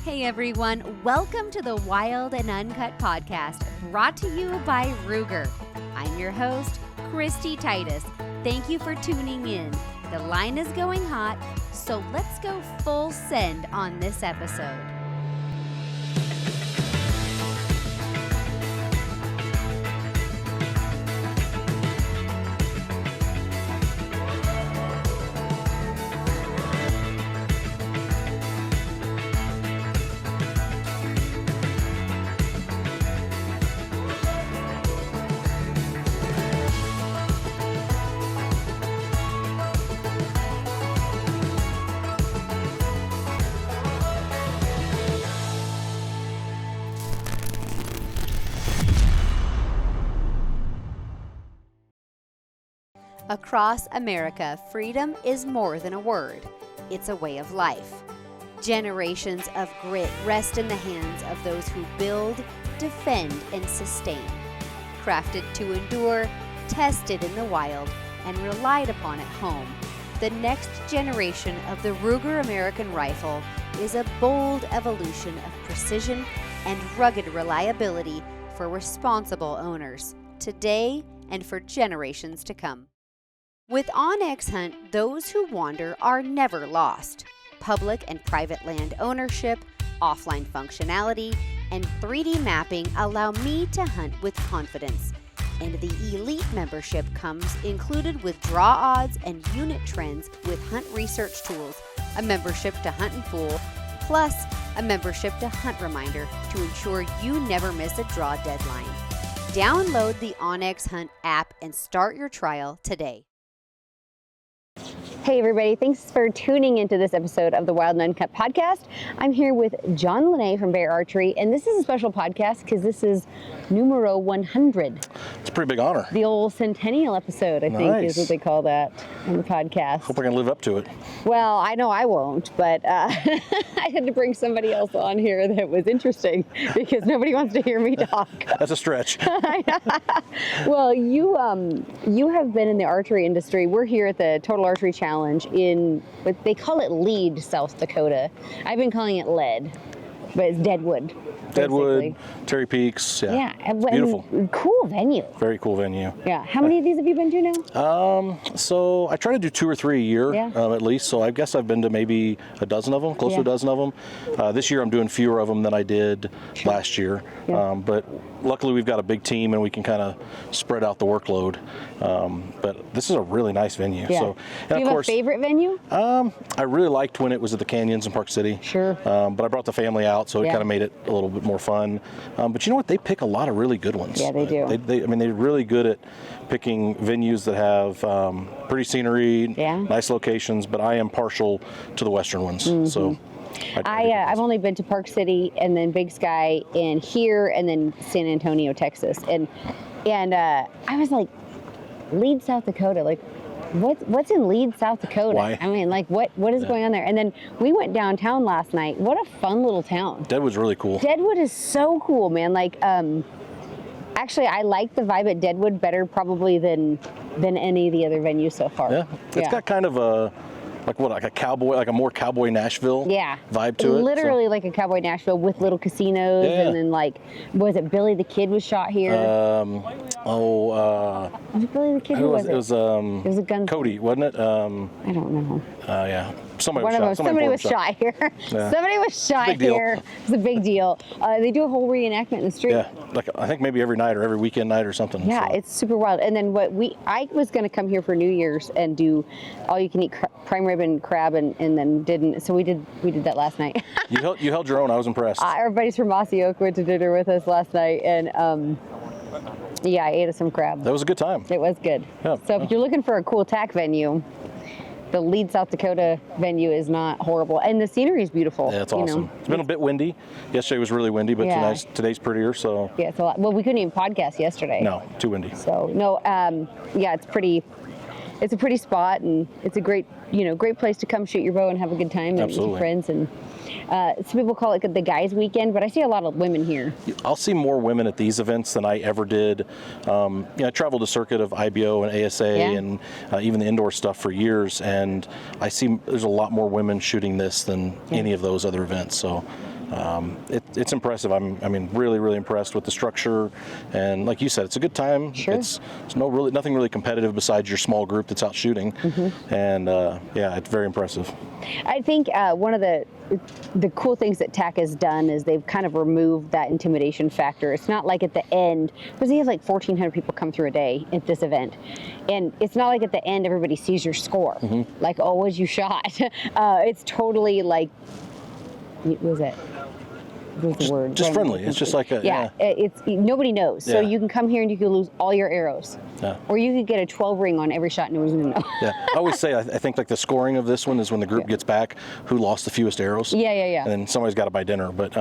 Hey everyone, welcome to the Wild and Uncut podcast, brought to you by Ruger. I'm your host, Kristy Titus. Thank you for tuning in. The line is going hot, so let's go full send on this episode. Across America, freedom is more than a word. It's a way of life. Generations of grit rest in the hands of those who build, defend, and sustain. Crafted to endure, tested in the wild, and relied upon at home, the next generation of the Ruger American Rifle is a bold evolution of precision and rugged reliability for responsible owners, today and for generations to come. With onX Hunt, those who wander are never lost. Public and private land ownership, offline functionality, and 3D mapping allow me to hunt with confidence. And the elite membership comes included with draw odds and unit trends with hunt research tools, a membership to Hunt and Fool, plus a membership to Hunt Reminder to ensure you never miss a draw deadline. Download the onX Hunt app and start your trial today. Hey everybody, thanks for tuning into this episode of the Wild Uncut podcast. I'm here with Jon Lene from Bear Archery, and this is a special podcast because this is numero 100. It's a pretty big honor. The old centennial episode, I think, is what they call that on the podcast. Hope I can live up to it. Well, I know I won't, but I had to bring somebody else on here that was interesting because nobody wants to hear me talk. That's a stretch. Well, you have been in the archery industry. We're here at the Total Archery Challenge in what they call it Lead, South Dakota. I've been calling it Lead, but it's Deadwood. Deadwood, Terry Peaks, yeah. It's beautiful. Cool venue. Very cool venue. Yeah. How many of these have you been to now? So I try to do 2 or 3 a year, at least. So I guess I've been to maybe a dozen of them, close to a dozen of them. This year I'm doing fewer of them than I did last year. Yeah. But luckily we've got a big team and we can kind of spread out the workload. But this is a really nice venue. Yeah. So, and do you have a favorite venue? I really liked when it was at the Canyons in Park City. Sure. But I brought the family out, so it kind of made it a little bit more fun. But you know what? They pick a lot of really good ones. Yeah, they do. They're really good at picking venues that have pretty scenery, nice locations, but I am partial to the Western ones. Mm-hmm. So I've only been to Park City and then Big Sky and here and then San Antonio, Texas. And I was like, Lead, South Dakota, like what's in Lead, South Dakota? Why? I mean, like what is going on there? And then we went downtown last night. What a fun little town. Deadwood's really cool. Deadwood is so cool, man. Like actually I like the vibe at Deadwood better probably than any of the other venues so far. Yeah. It's got kind of a like a cowboy, like a more cowboy Nashville vibe to it. Literally like a cowboy Nashville with little casinos and then like, was it Billy the Kid was shot here? Was it Billy the Kid? It was a gun. Cody, wasn't it? I don't know. Yeah. Somebody was shot here. Yeah. Somebody was shot here. It's a big deal. They do a whole reenactment in the street. Yeah, like I think maybe every night or every weekend night or something. Yeah, it's super wild. And then I was going to come here for New Year's and do all you can eat prime rib and crab and then didn't. So we did that last night. You held your own. I was impressed. Everybody's from Mossy Oak went to dinner with us last night and I ate some crab. That was a good time. It was good. Yeah. So if you're looking for a cool tack venue, the Lead, South Dakota venue is not horrible. And the scenery is beautiful. Yeah, it's awesome. It's been a bit windy. Yesterday was really windy, but today's prettier. So yeah, it's a lot. Well, we couldn't even podcast yesterday. No, too windy. So no, it's a pretty spot and it's a great place to come shoot your bow and have a good time and with your friends. And some people call it the guys' weekend, but I see a lot of women here. I'll see more women at these events than I ever did. I traveled a circuit of IBO and ASA and even the indoor stuff for years, and I see there's a lot more women shooting this than any of those other events. So it's impressive. I mean, really, really impressed with the structure, and like you said, it's a good time. Sure. It's nothing really competitive besides your small group that's out shooting, and yeah, it's very impressive. I think one of the cool things that TAC has done is they've kind of removed that intimidation factor. It's not like at the end, because they have like 1,400 people come through a day at this event, and it's not like at the end everybody sees your score, like, oh, was you shot? It's totally like, what was it? What's the word? Just friendly. It's just like a It's nobody knows, so you can come here and you can lose all your arrows, or you could get a 12 ring on every shot and nobody's gonna know. I always say I think like the scoring of this one is when the group gets back who lost the fewest arrows. Yeah. And then somebody's got to buy dinner, but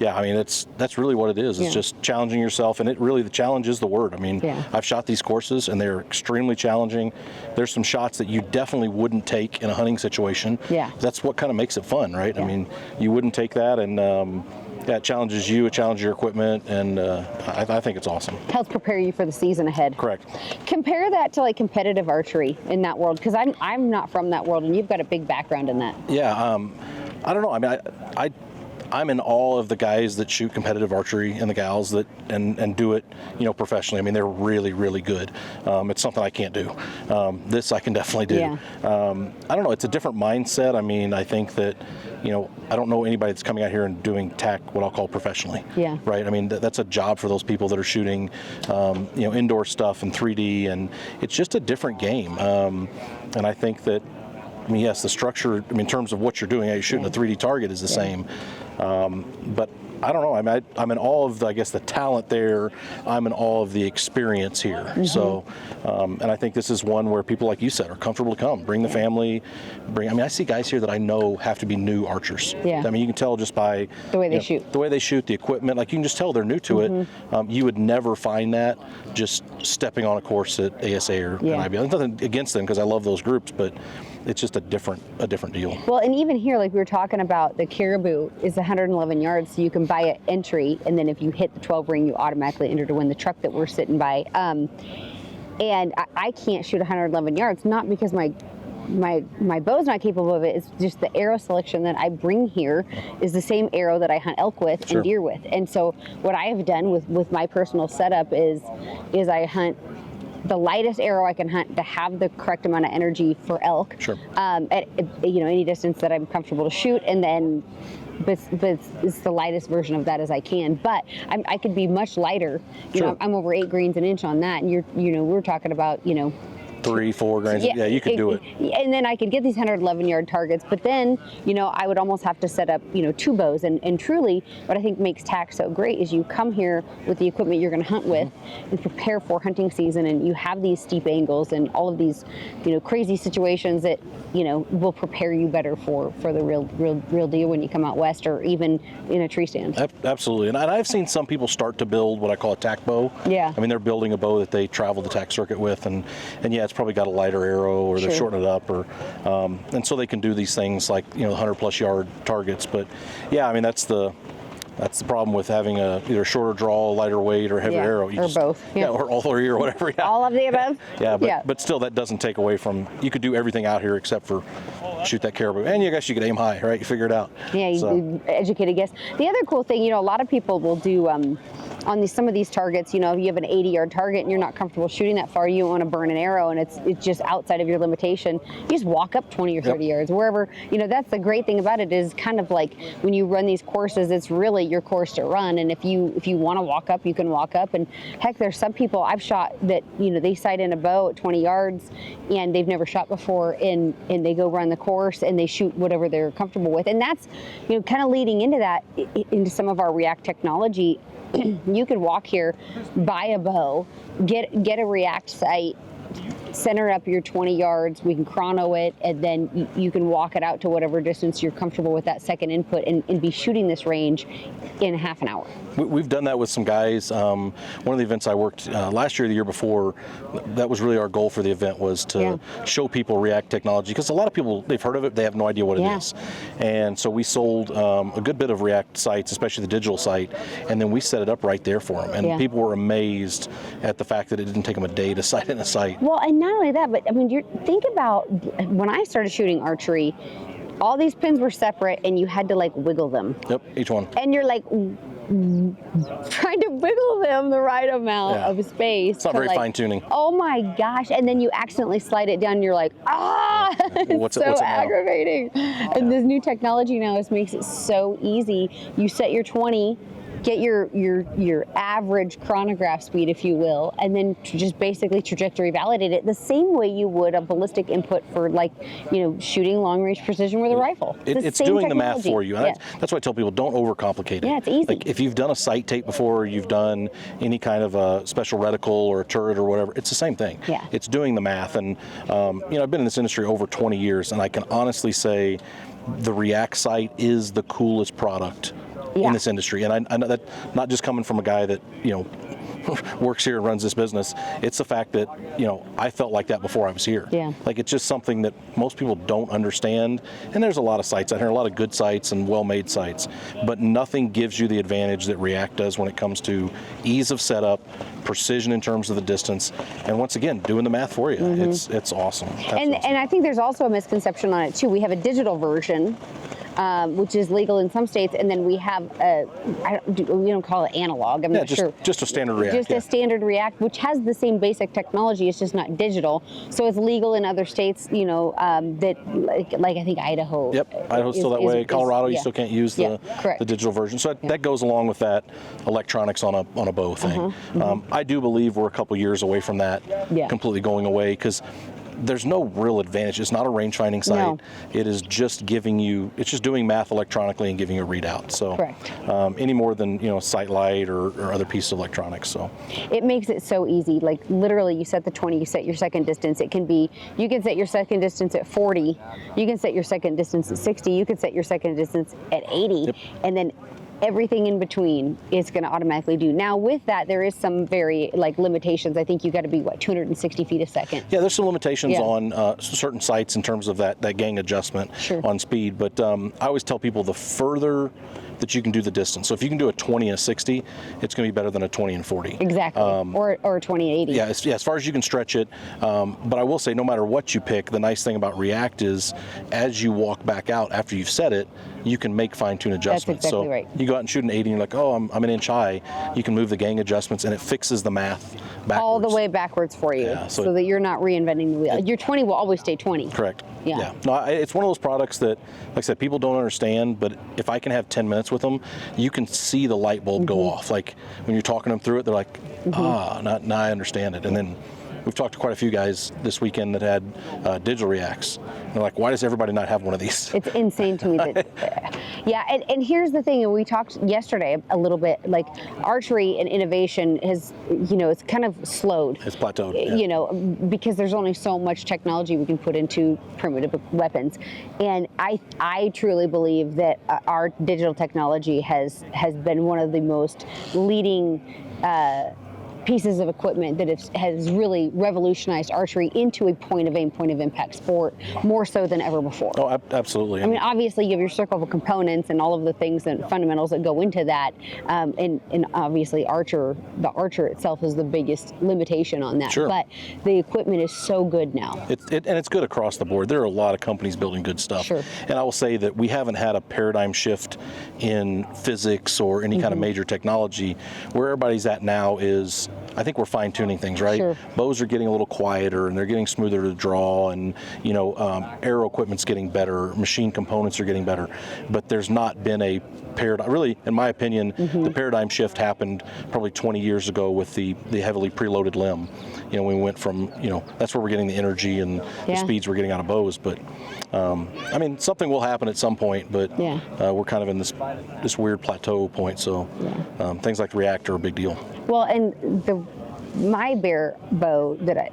yeah, I mean that's really what it is. It's just challenging yourself, and the challenge is the word. I mean, I've shot these courses and they're extremely challenging. There's some shots that you definitely wouldn't take in a hunting situation. Yeah. That's what kind of makes it fun, right? I mean, you wouldn't take that, and it challenges you, it challenges your equipment, and I think it's awesome. Helps prepare you for the season ahead. Correct. Compare that to like competitive archery in that world, because I'm not from that world, and you've got a big background in that. Yeah, I don't know. I mean, I'm in awe of the guys that shoot competitive archery and the gals that and do it, professionally. I mean, they're really, really good. It's something I can't do. This I can definitely do. Yeah. I don't know. It's a different mindset. I mean, I think that, I don't know anybody that's coming out here and doing TAC, what I'll call professionally. Yeah. Right. I mean, that's a job for those people that are shooting, indoor stuff and 3D, and it's just a different game. And I think that, I mean, yes, the structure, in terms of what you're doing, you're shooting a 3D target is the same. But I don't know. I mean, I'm in awe of, the talent there. I'm in awe of the experience here. So, and I think this is one where people, like you said, are comfortable to come. Bring the family. I see guys here that I know have to be new archers. Yeah. I mean, you can tell just by the way they shoot. The way they shoot, the equipment. Like, you can just tell they're new to it. You would never find that just stepping on a course at ASA or IBL. There's nothing against them, because I love those groups, but it's just a different deal. Well, and even here, like we were talking about, the caribou is 111 yards, so you can buy an entry, and then if you hit the 12 ring, you automatically enter to win the truck that we're sitting by. And I can't shoot 111 yards, not because my bow's not capable of it. It's just the arrow selection that I bring here is the same arrow that I hunt elk with and deer with. And so what I have done with my personal setup is I hunt the lightest arrow I can hunt to have the correct amount of energy for elk. At any distance that I'm comfortable to shoot, and then but it's the lightest version of that as I can. But I could be much lighter. I'm over 8 grains an inch on that, and we're talking about 3-4 grains. Yeah, you could do it. And then I could get these 111 yard targets, but then, I would almost have to set up, 2 bows. And truly, what I think makes TAC so great is you come here with the equipment you're going to hunt with and prepare for hunting season, and you have these steep angles and all of these, crazy situations that, will prepare you better for the real deal when you come out west, or even in a tree stand. Absolutely. And I've seen some people start to build what I call a TAC bow. Yeah. I mean, they're building a bow that they travel the TAC circuit with, and yeah, it's probably got a lighter arrow, or they're shortening it up, or and so they can do these things like 100+ yard targets. But yeah, I mean, that's the problem with having either a shorter draw, lighter weight, or heavier arrow. Or both. Yeah, or all 3 or whatever. Yeah. All of the above. But still, that doesn't take away from, you could do everything out here except for shoot that caribou, and I guess you could aim high, right? You figure it out. Yeah, you educated guess. The other cool thing, a lot of people will do on some of these targets, you have an 80-yard target and you're not comfortable shooting that far, you want to burn an arrow, and it's just outside of your limitation. You just walk up 20 or 30 yards, wherever. That's the great thing about it, is kind of like when you run these courses, it's really your course to run, and if you want to walk up, you can walk up. And heck, there's some people I've shot that they sight in a bow at 20 yards and they've never shot before, and they go run the course and they shoot whatever they're comfortable with. And that's kind of leading into that, into some of our React technology. You could walk here, buy a bow, get a React sight, center up your 20 yards, we can chrono it, and then you can walk it out to whatever distance you're comfortable with that second input, and be shooting this range in half an hour. We've done that with some guys. One of the events I worked last year or the year before, that was really our goal for the event, was to show people React technology, because a lot of people, they've heard of it, they have no idea what it is. And so we sold a good bit of React sites, especially the digital site, and then we set it up right there for them. And people were amazed at the fact that it didn't take them a day to sight in a site. Well, and not only that, but I mean, think about when I started shooting archery, all these pins were separate, and you had to like wiggle them. Yep, each one. And you're like trying to wiggle them the right amount of space. It's not very fine tuning. Oh my gosh! And then you accidentally slide it down. And you're like, ah! It's so aggravating. And this new technology now makes it so easy. You set your 20. Get your average chronograph speed, if you will, and then just basically trajectory validate it the same way you would a ballistic input for, like, shooting long range precision with a rifle. It's doing the math for you. And that's why I tell people, don't overcomplicate it. Yeah, it's easy. Like, if you've done a sight tape before, or you've done any kind of a special reticle or a turret or whatever, it's the same thing. Yeah. It's doing the math. And I've been in this industry over 20 years, and I can honestly say the React sight is the coolest product in this industry. And I know that not just coming from a guy that, works here and runs this business. It's the fact that, I felt like that before I was here. Yeah. Like, it's just something that most people don't understand. And there's a lot of sites out here, a lot of good sites and well-made sites, but nothing gives you the advantage that React does when it comes to ease of setup, precision in terms of the distance, and once again, doing the math for you. It's awesome. And I think there's also a misconception on it too. We have a digital version, which is legal in some states, and then we have we don't call it analog. I'm not sure. Just a standard React. Just a standard React, which has the same basic technology. It's just not digital. So it's legal in other states. That like I think Idaho. Yep, Idaho's still that way. Colorado, you still can't use the digital version. So that goes along with that electronics on a bow thing. I do believe we're a couple years away from that completely going away, because there's no real advantage. It's not a range finding site. No. It is just it's just doing math electronically and giving you a readout. So any more than sight light or other pieces of electronics. So it makes it so easy. Like, literally, you set the 20, you set your second distance. You can set your second distance at 40, you can set your second distance at 60, you can set your second distance at 80, and then everything in between is going to automatically do. Now, with that, there is some very limitations. I think you got to be 260 feet a second. Yeah, there's some limitations on certain sites in terms of that gang adjustment on speed. But I always tell people, the further that you can do the distance. So if you can do a 20 and a 60, it's going to be better than a 20 and 40. Exactly. Or a 20 and 80. Yeah, as far as you can stretch it. But I will say, no matter what you pick, the nice thing about React is, as you walk back out after you've set it, you can make fine-tune adjustments. That's exactly right. You go out and shoot an 80 and you're like, oh, I'm an inch high. You can move the gang adjustments, and it fixes the math backwards. All the way backwards for you, so that you're not reinventing the wheel. Your 20 will always stay 20. Correct. Yeah. No, it's one of those products that, like I said, people don't understand, but if I can have 10 minutes with them, you can see the light bulb go off. Like, when you're talking them through it, they're like, now I understand it. And then we've talked to quite a few guys this weekend that had digital Reacts. They're like, why does everybody not have one of these? It's insane to me that, and here's the thing, and we talked yesterday a little bit, like, archery and innovation has, it's kind of slowed. It's plateaued. Because there's only so much technology we can put into primitive weapons. And I truly believe that our digital technology has been one of the most leading pieces of equipment that has really revolutionized archery into a point of aim, point of impact sport, more so than ever before. Oh, absolutely. I mean, obviously you have your circle of components and all of the things and fundamentals that go into that, and obviously the archer itself is the biggest limitation on that. Sure. But the equipment is so good now. And it's good across the board. There are a lot of companies building good stuff. Sure. And I will say that we haven't had a paradigm shift in physics or any kind of major technology. Where everybody's at now is, I think we're fine-tuning things, right? Sure. Bows are getting a little quieter, and they're getting smoother to draw, and arrow equipment's getting better, machine components are getting better, but there's not been a paradigm. Really, in my opinion, the paradigm shift happened probably 20 years ago with the heavily preloaded limb. We went from, that's where we're getting the energy and the speeds we're getting out of bows. But I mean, something will happen at some point, but we're kind of in this weird plateau point. So things like the React are a big deal. Well, and my Bear bow that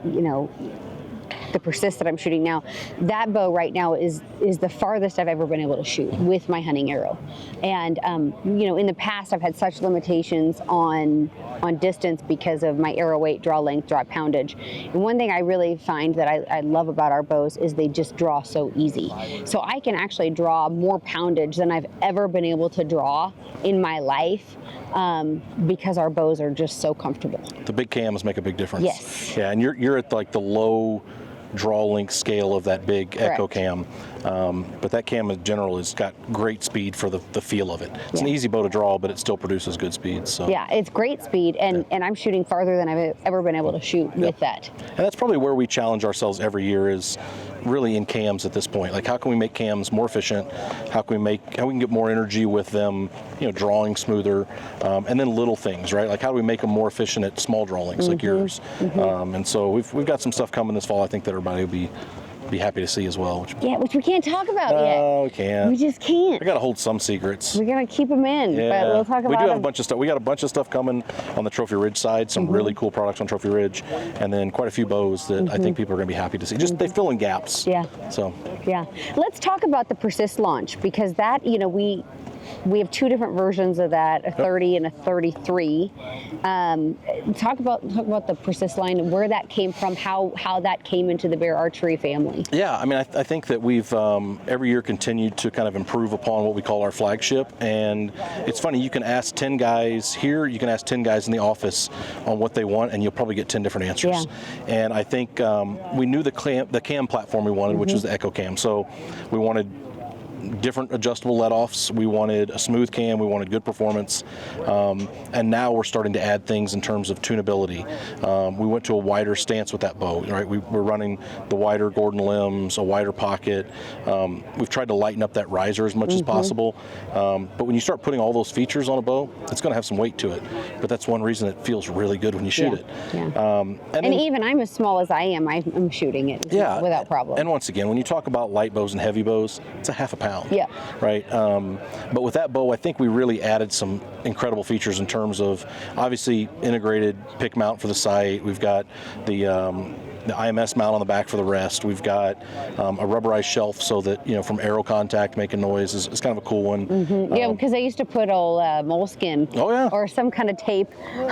the persist that I'm shooting now, that bow right now is the farthest I've ever been able to shoot with my hunting arrow. And in the past I've had such limitations on distance because of my arrow weight, draw length, draw poundage. And one thing I really find that I love about our bows is they just draw so easy. So I can actually draw more poundage than I've ever been able to draw in my life, because our bows are just so comfortable. The big cams make a big difference. Yes. Yeah, and you're at like the low draw length scale of that big Echo cam. But that cam in general has got great speed for the feel of it. It's an easy bow to draw, but it still produces good speed. So yeah, it's great speed, and I'm shooting farther than I've ever been able to shoot with that. And that's probably where we challenge ourselves every year, is really in cams at this point. Like, how can we make cams more efficient? How we can get more energy with them, drawing smoother, and then little things, right? Like, how do we make them more efficient at small drawings like yours? And so we've got some stuff coming this fall, I think, that everybody will be happy to see as well. Which we can't talk about yet. No, we can't. We just can't. We got to hold some secrets. We're going to keep them in, but we'll talk about We do have them. a bunch of stuff. We got a bunch of stuff coming on the Trophy Ridge side, some really cool products on Trophy Ridge, and then quite a few bows that I think people are going to be happy to see. Just they fill in gaps. Yeah. So. Yeah. Let's talk about the Persist launch, because that, we have two different versions of that, a 30 and a 33. Talk about the Persist line and where that came from, how that came into the Bear Archery family. Yeah, I mean, I think that we've every year continued to kind of improve upon what we call our flagship. And it's funny, you can ask 10 guys here, you can ask 10 guys in the office on what they want, and you'll probably get 10 different answers. Yeah. And I think we knew the cam platform we wanted, which was the Echo Cam. So we wanted different adjustable let-offs. We wanted a smooth cam. We wanted good performance. And now we're starting to add things in terms of tunability. We went to a wider stance with that bow, right? We're running the wider Gordon limbs, a wider pocket. We've tried to lighten up that riser as much as possible. But when you start putting all those features on a bow, it's going to have some weight to it. But that's one reason it feels really good when you shoot it. Yeah. And even I'm as small as I am, I'm shooting it without problem. And once again, when you talk about light bows and heavy bows, it's a half a pound. Yeah. Right. But with that bow, I think we really added some incredible features in terms of, obviously, integrated pick mount for the sight. We've got the IMS mount on the back for the rest. We've got a rubberized shelf so that, from arrow contact making noise is kind of a cool one. Yeah, because I used to put old moleskin or some kind of tape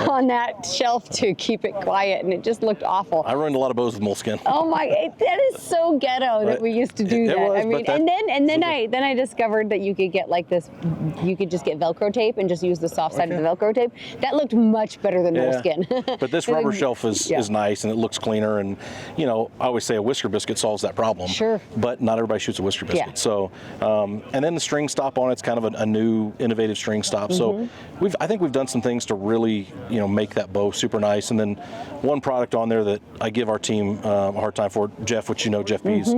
on that shelf to keep it quiet, and it just looked awful. I ruined a lot of bows with moleskin. Oh my, that is so ghetto that we used to do that. Was, I mean, and then I discovered that you could get like this, you could just get Velcro tape and just use the soft side of the Velcro tape. That looked much better than moleskin. But this rubber shelf is nice, and it looks cleaner, and I always say a whisker biscuit solves that problem. Sure. But not everybody shoots a whisker biscuit. Yeah. So, and then the string stop on it's kind of a new, innovative string stop. So, I think we've done some things to really, make that bow super nice. And then one product on there that I give our team a hard time for, Jeff, which Jeff Bees,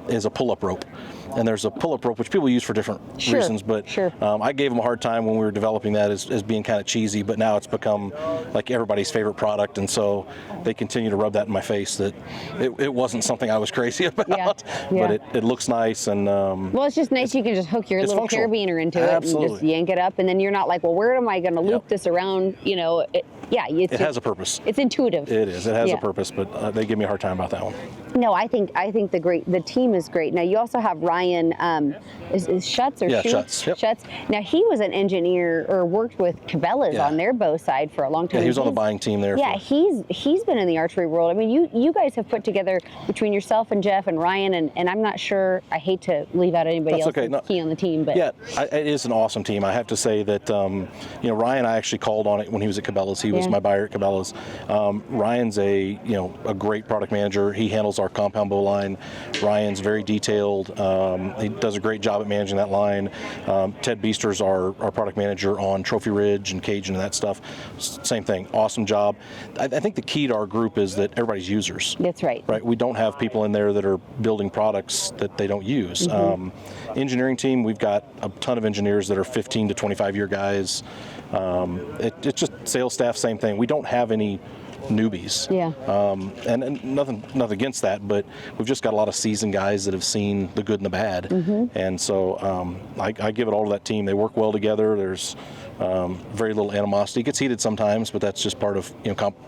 is a pull-up rope. And there's a pull-up rope, which people use for different reasons, but I gave them a hard time when we were developing that as being kind of cheesy, but now it's become like everybody's favorite product, and so they continue to rub that in my face that it wasn't something I was crazy about, but it looks nice. And well, it's just nice, you can just hook your little functional carabiner into it and just yank it up, and then you're not like, well, where am I going to loop this around, it has a purpose. It's intuitive. It is. It has a purpose, but they give me a hard time about that one. No, I think the team is great. Now you also have Ryan. Is Schutz or Schutz? Yep. Schutz. Now he was an engineer or worked with Cabela's on their bow side for a long time. Yeah, he was on the buying team there. Yeah, he's been in the archery world. I mean, you guys have put together between yourself and Jeff and Ryan, and I'm not sure. I hate to leave out anybody else key on the team, but it is an awesome team. I have to say that Ryan, I actually called on it when he was at Cabela's. He was my buyer at Cabela's. Ryan's a great product manager. He handles our compound bow line. Ryan's very detailed. He does a great job at managing that line. Ted Beester's our product manager on Trophy Ridge and Cajun and that stuff. Same thing. Awesome job. I think the key to our group is that everybody's users. That's right. Right. We don't have people in there that are building products that they don't use. Engineering team, we've got a ton of engineers that are 15 to 25 year guys. It's just sales staff, same thing. We don't have any newbies. Yeah. And nothing against that, but we've just got a lot of seasoned guys that have seen the good and the bad. And so I give it all to that team. They work well together. There's very little animosity. It gets heated sometimes, but that's just part of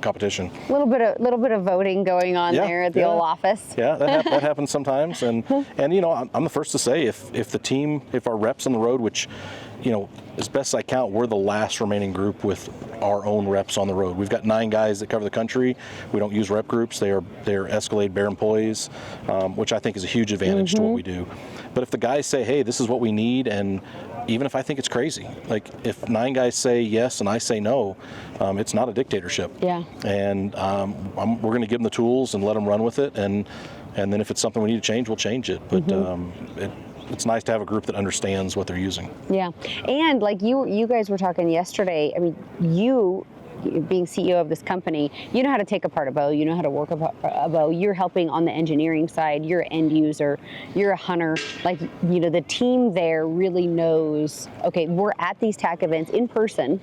competition. A little bit of voting going on there at the old office. Yeah, that happens sometimes. And I'm the first to say if our reps on the road, which as best I count, we're the last remaining group with our own reps on the road. We've got 9 guys that cover the country. We don't use rep groups. They're Escalade Bear employees, which I think is a huge advantage to what we do. But if the guys say, hey, this is what we need, and even if I think it's crazy, like if 9 guys say yes and I say no, it's not a dictatorship. Yeah. And we're going to give them the tools and let them run with it. And and then if it's something we need to change, we'll change it. But it's nice to have a group that understands what they're using. Yeah, and like you guys were talking yesterday, I mean, you being CEO of this company, you know how to take apart a bow, you know how to work a bow, you're helping on the engineering side, you're an end user, you're a hunter, like, you know, the team there really knows, okay, we're at these TAC events in person,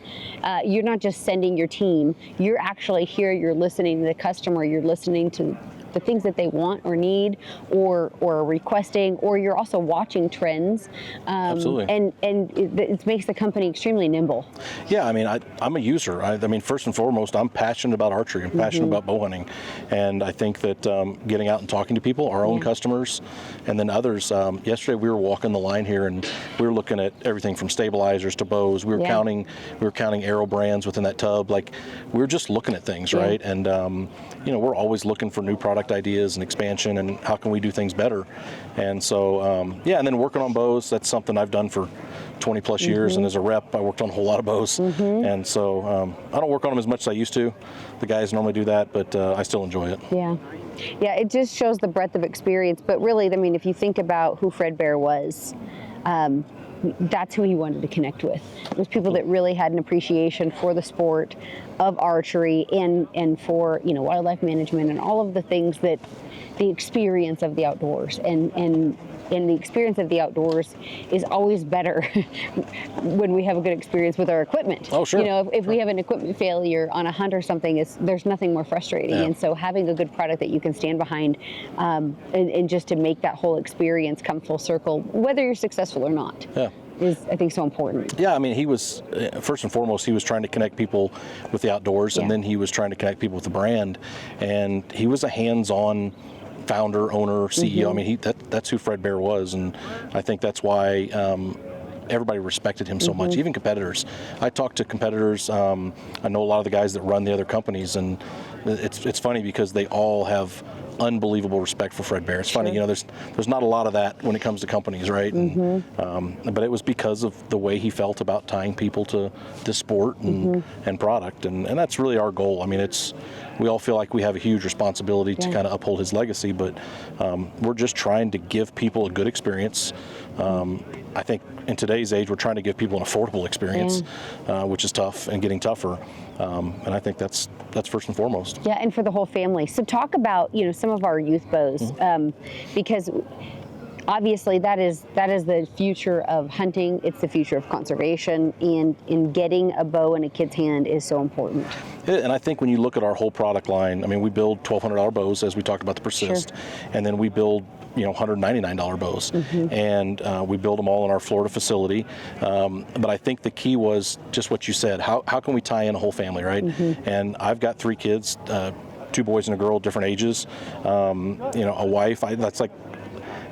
you're not just sending your team, you're actually here, you're listening to the customer, you're listening to the things that they want or need or requesting, or you're also watching trends. Absolutely. And it makes the company extremely nimble. Yeah, I mean, I'm a user. I mean, first and foremost, I'm passionate about archery. I'm passionate about bow hunting. And I think that getting out and talking to people, our own customers, and then others. Yesterday we were walking the line here and we were looking at everything from stabilizers to bows. We were counting arrow brands within that tub. Like, we were just looking at things, right? And you know, we're always looking for new product ideas and expansion and how can we do things better. And so, yeah, and then working on bows, that's something I've done for 20 plus years, and as a rep, I worked on a whole lot of bows. And so I don't work on them as much as I used to. The guys normally do that, but I still enjoy it. Yeah. Yeah, it just shows the breadth of experience. But really, I mean, if you think about who Fred Bear was, that's who he wanted to connect with. It was people that really had an appreciation for the sport of archery and for, you know, wildlife management and all of the things that the experience of the outdoors and the experience of the outdoors is always better when we have a good experience with our equipment. Oh, sure. You know, if we have an equipment failure on a hunt or something, there's nothing more frustrating. And so having a good product that you can stand behind and just to make that whole experience come full circle, whether you're successful or not. Is, I think, so important. Yeah, I mean, he was, first and foremost, he was trying to connect people with the outdoors, and then he was trying to connect people with the brand, and he was a hands-on founder, owner, CEO. I mean, that's who Fred Bear was, and I think that's why everybody respected him so much, even competitors. I talk to competitors, I know a lot of the guys that run the other companies, and it's funny because they all have unbelievable respect for Fred Bear. It's funny, you know, there's not a lot of that when it comes to companies, right? And, but it was because of the way he felt about tying people to this sport and product, and that's really our goal. I mean, we all feel like we have a huge responsibility to kind of uphold his legacy, but we're just trying to give people a good experience. I think in today's age, we're trying to give people an affordable experience, which is tough and getting tougher. And I think that's first and foremost. Yeah, and for the whole family. So talk about, you know, some of our youth bows, because obviously that is the future of hunting. It's the future of conservation, and in getting a bow in a kid's hand is so important. And I think when you look at our whole product line, I mean, we build $1,200 bows, as we talked about the Persist, and then we build, you know, $199 bows, and we build them all in our Florida facility. But I think the key was just what you said. How can we tie in a whole family, right? And I've got 3 kids, 2 boys and a girl, different ages. You know, a wife. That's like,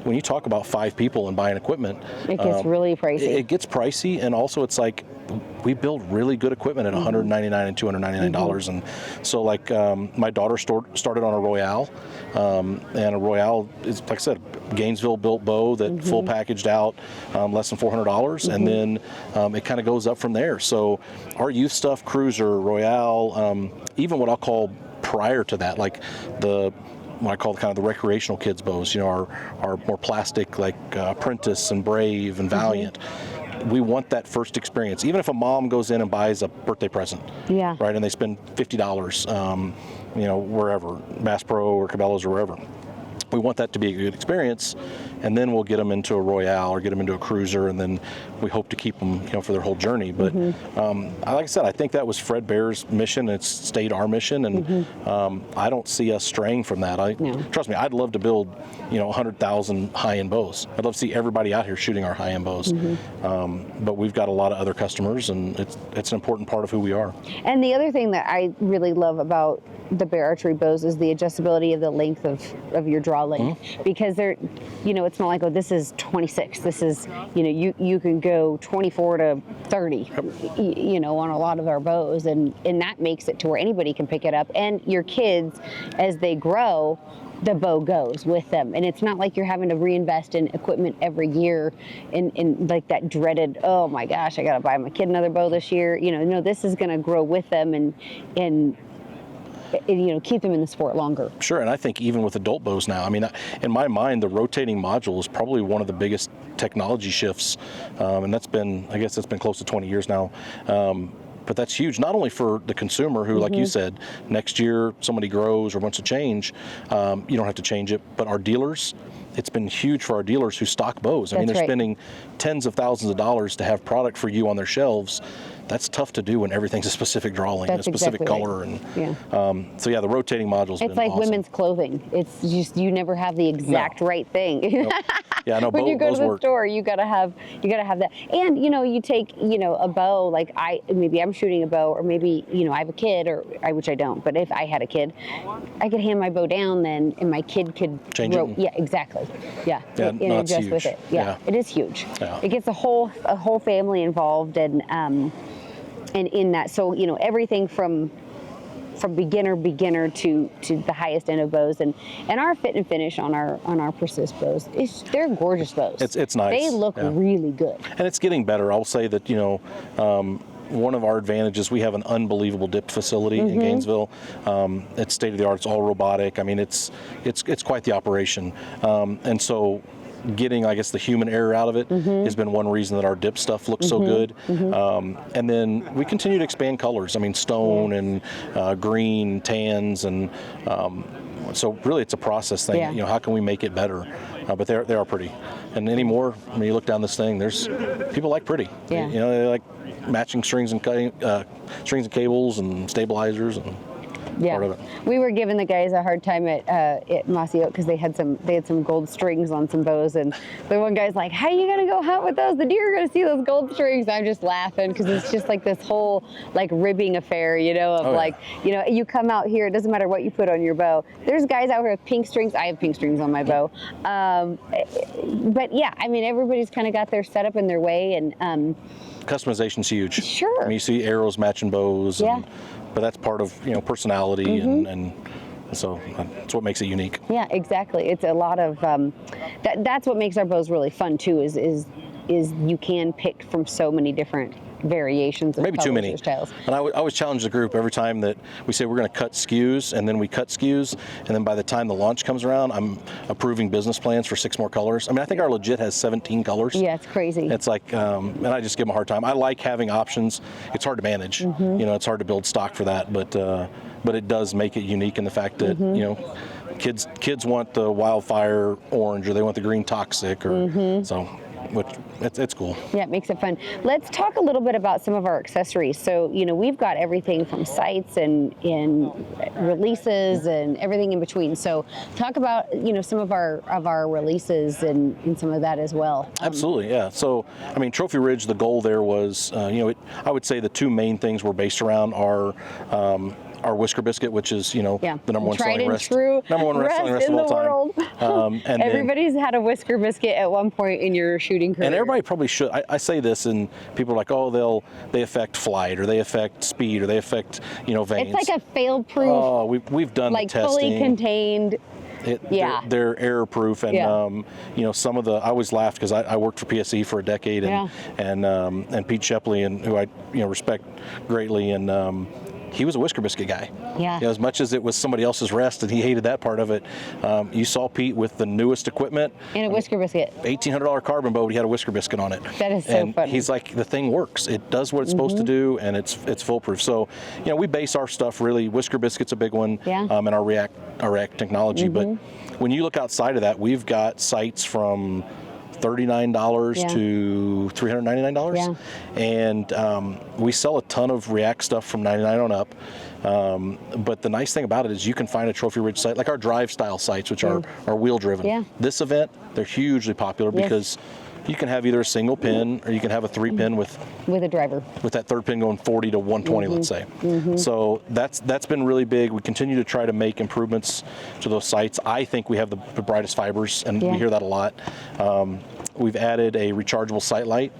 when you talk about 5 people and buying equipment, it gets really pricey. It gets pricey, and also it's like, we build really good equipment at $199 and $299, and so like my daughter started on a Royale, and a Royale is, like I said, Gainesville built bow that full packaged out, less than $400, and then it kind of goes up from there. So our youth stuff, Cruiser, Royale, even what I'll call prior to that, like what I call kind of the recreational kids bows, you know, our more plastic, like Apprentice and Brave and Valiant. We want that first experience. Even if a mom goes in and buys a birthday present, right, and they spend $50, you know, wherever, Bass Pro or Cabela's or wherever. We want that to be a good experience, and then we'll get them into a Royale or get them into a Cruiser, and then we hope to keep them, you know, for their whole journey. But like I said, I think that was Fred Bear's mission. It's stayed our mission, and I don't see us straying from that. Trust me, I'd love to build, you know, 100,000 high-end bows. I'd love to see everybody out here shooting our high-end bows. But we've got a lot of other customers, and it's an important part of who we are. And the other thing that I really love about the Bear Archery bows is the adjustability of the length of your draw length, because they're, you know, it's not like, oh, this is 26. This is, you know, you can go 24 to 30, you know, on a lot of our bows, and that makes it to where anybody can pick it up, and your kids, as they grow, the bow goes with them, and it's not like you're having to reinvest in equipment every year in like that dreaded, oh my gosh, I gotta buy my kid another bow this year. You know, no, this is gonna grow with them, and keep them in the sport longer. Sure, and I think even with adult bows now, I mean, in my mind, the rotating module is probably one of the biggest technology shifts, and that's been close to 20 years now. But that's huge, not only for the consumer who, like you said, next year somebody grows or wants to change, you don't have to change it, but our dealers, it's been huge for our dealers who stock bows. I mean, they're spending tens of thousands of dollars to have product for you on their shelves. That's tough to do when everything's a specific drawing, a specific color, and so the rotating modules. It's like awesome. Women's clothing. It's just you never have the exact right thing. Nope. Yeah, no. When you go to the store, you gotta have that. And you take a bow. Like maybe I'm shooting a bow, or maybe I have a kid, which I don't. But if I had a kid, I could hand my bow down then, and my kid could change it. Yeah, exactly. Yeah, and adjust with it. Yeah, it is huge. Yeah. It gets a whole family involved, and in that, so everything from beginner to the highest end of bows, and our fit and finish on our Persist bows, they're gorgeous bows. It's nice. They look really good, and it's getting better. I'll say that one of our advantages, we have an unbelievable dip facility in Gainesville. It's state of the art. It's all robotic. I mean, it's quite the operation, and so getting, I guess, the human error out of it has been one reason that our dip stuff looks so good. And then we continue to expand colors. I mean, stone and green, tans, and so really it's a process thing. How can we make it better? But they are pretty. And anymore, when you look down this thing, there's people like pretty. Yeah. They like matching strings and cables and stabilizers and. Yeah, we were giving the guys a hard time at Mossy Oak because they had some gold strings on some bows, and the one guy's like, "How are you gonna go hunt with those? The deer are gonna see those gold strings." I'm just laughing because it's just like this whole ribbing affair, you come out here, it doesn't matter what you put on your bow. There's guys out here with pink strings. I have pink strings on my bow, but yeah, I mean everybody's kind of got their setup in their way, and customization's huge. Sure. I mean, you see arrows matching bows. But that's part of personality, and so that's what makes it unique. Yeah, exactly. It's a lot of that's what makes our bows really fun too. Is you can pick from so many different variations of maybe too many styles. And I always challenge the group every time that we say we're going to cut SKUs, and then we cut SKUs, and then by the time the launch comes around, I'm approving business plans for 6 more colors. I mean, I think our legit has 17 colors. Yeah, it's crazy. It's like, and I just give them a hard time. I like having options. It's hard to manage. It's hard to build stock for that, but it does make it unique in the fact that kids want the wildfire orange, or they want the green toxic, or so. Which it's cool. Yeah, it makes it fun. Let's talk a little bit about some of our accessories. So, we've got everything from sights and releases and everything in between. So, talk about some of our releases and some of that as well. Absolutely, yeah. So, I mean, Trophy Ridge, the goal there was, I would say the 2 main things were based around our Whisker Biscuit, which is, the number one selling rest of all time. And everybody's had a Whisker Biscuit at one point in your shooting career. And everybody probably should. I say this, and people are like, oh, they affect flight, or they affect speed, or they affect, veins. It's like a fail-proof. Oh, we've done the testing. Fully contained. They're error proof, and some of I always laughed because I worked for PSE for a decade, and Pete Shepley, and who I respect greatly, and he was a Whisker Biscuit guy. Yeah. As much as it was somebody else's rest, and he hated that part of it, you saw Pete with the newest equipment. And a Whisker Biscuit. $1,800 carbon bow, but he had a Whisker Biscuit on it. That is so funny. He's like, the thing works. It does what it's supposed to do, and it's foolproof. So, we base our stuff really. Whisker Biscuit's a big one, and our React technology. But when you look outside of that, we've got sights from $39 to $399, and we sell a ton of React stuff from $99 on up. But the nice thing about it is you can find a Trophy Ridge sight, like our drive style sights, which are wheel driven. Yeah. This event, they're hugely popular because you can have either a single pin, or you can have a 3-pin with a driver, with that 3rd pin going 40 to 120, let's say. So that's been really big. We continue to try to make improvements to those sights. I think we have the brightest fibers, and we hear that a lot. We've added a rechargeable sight light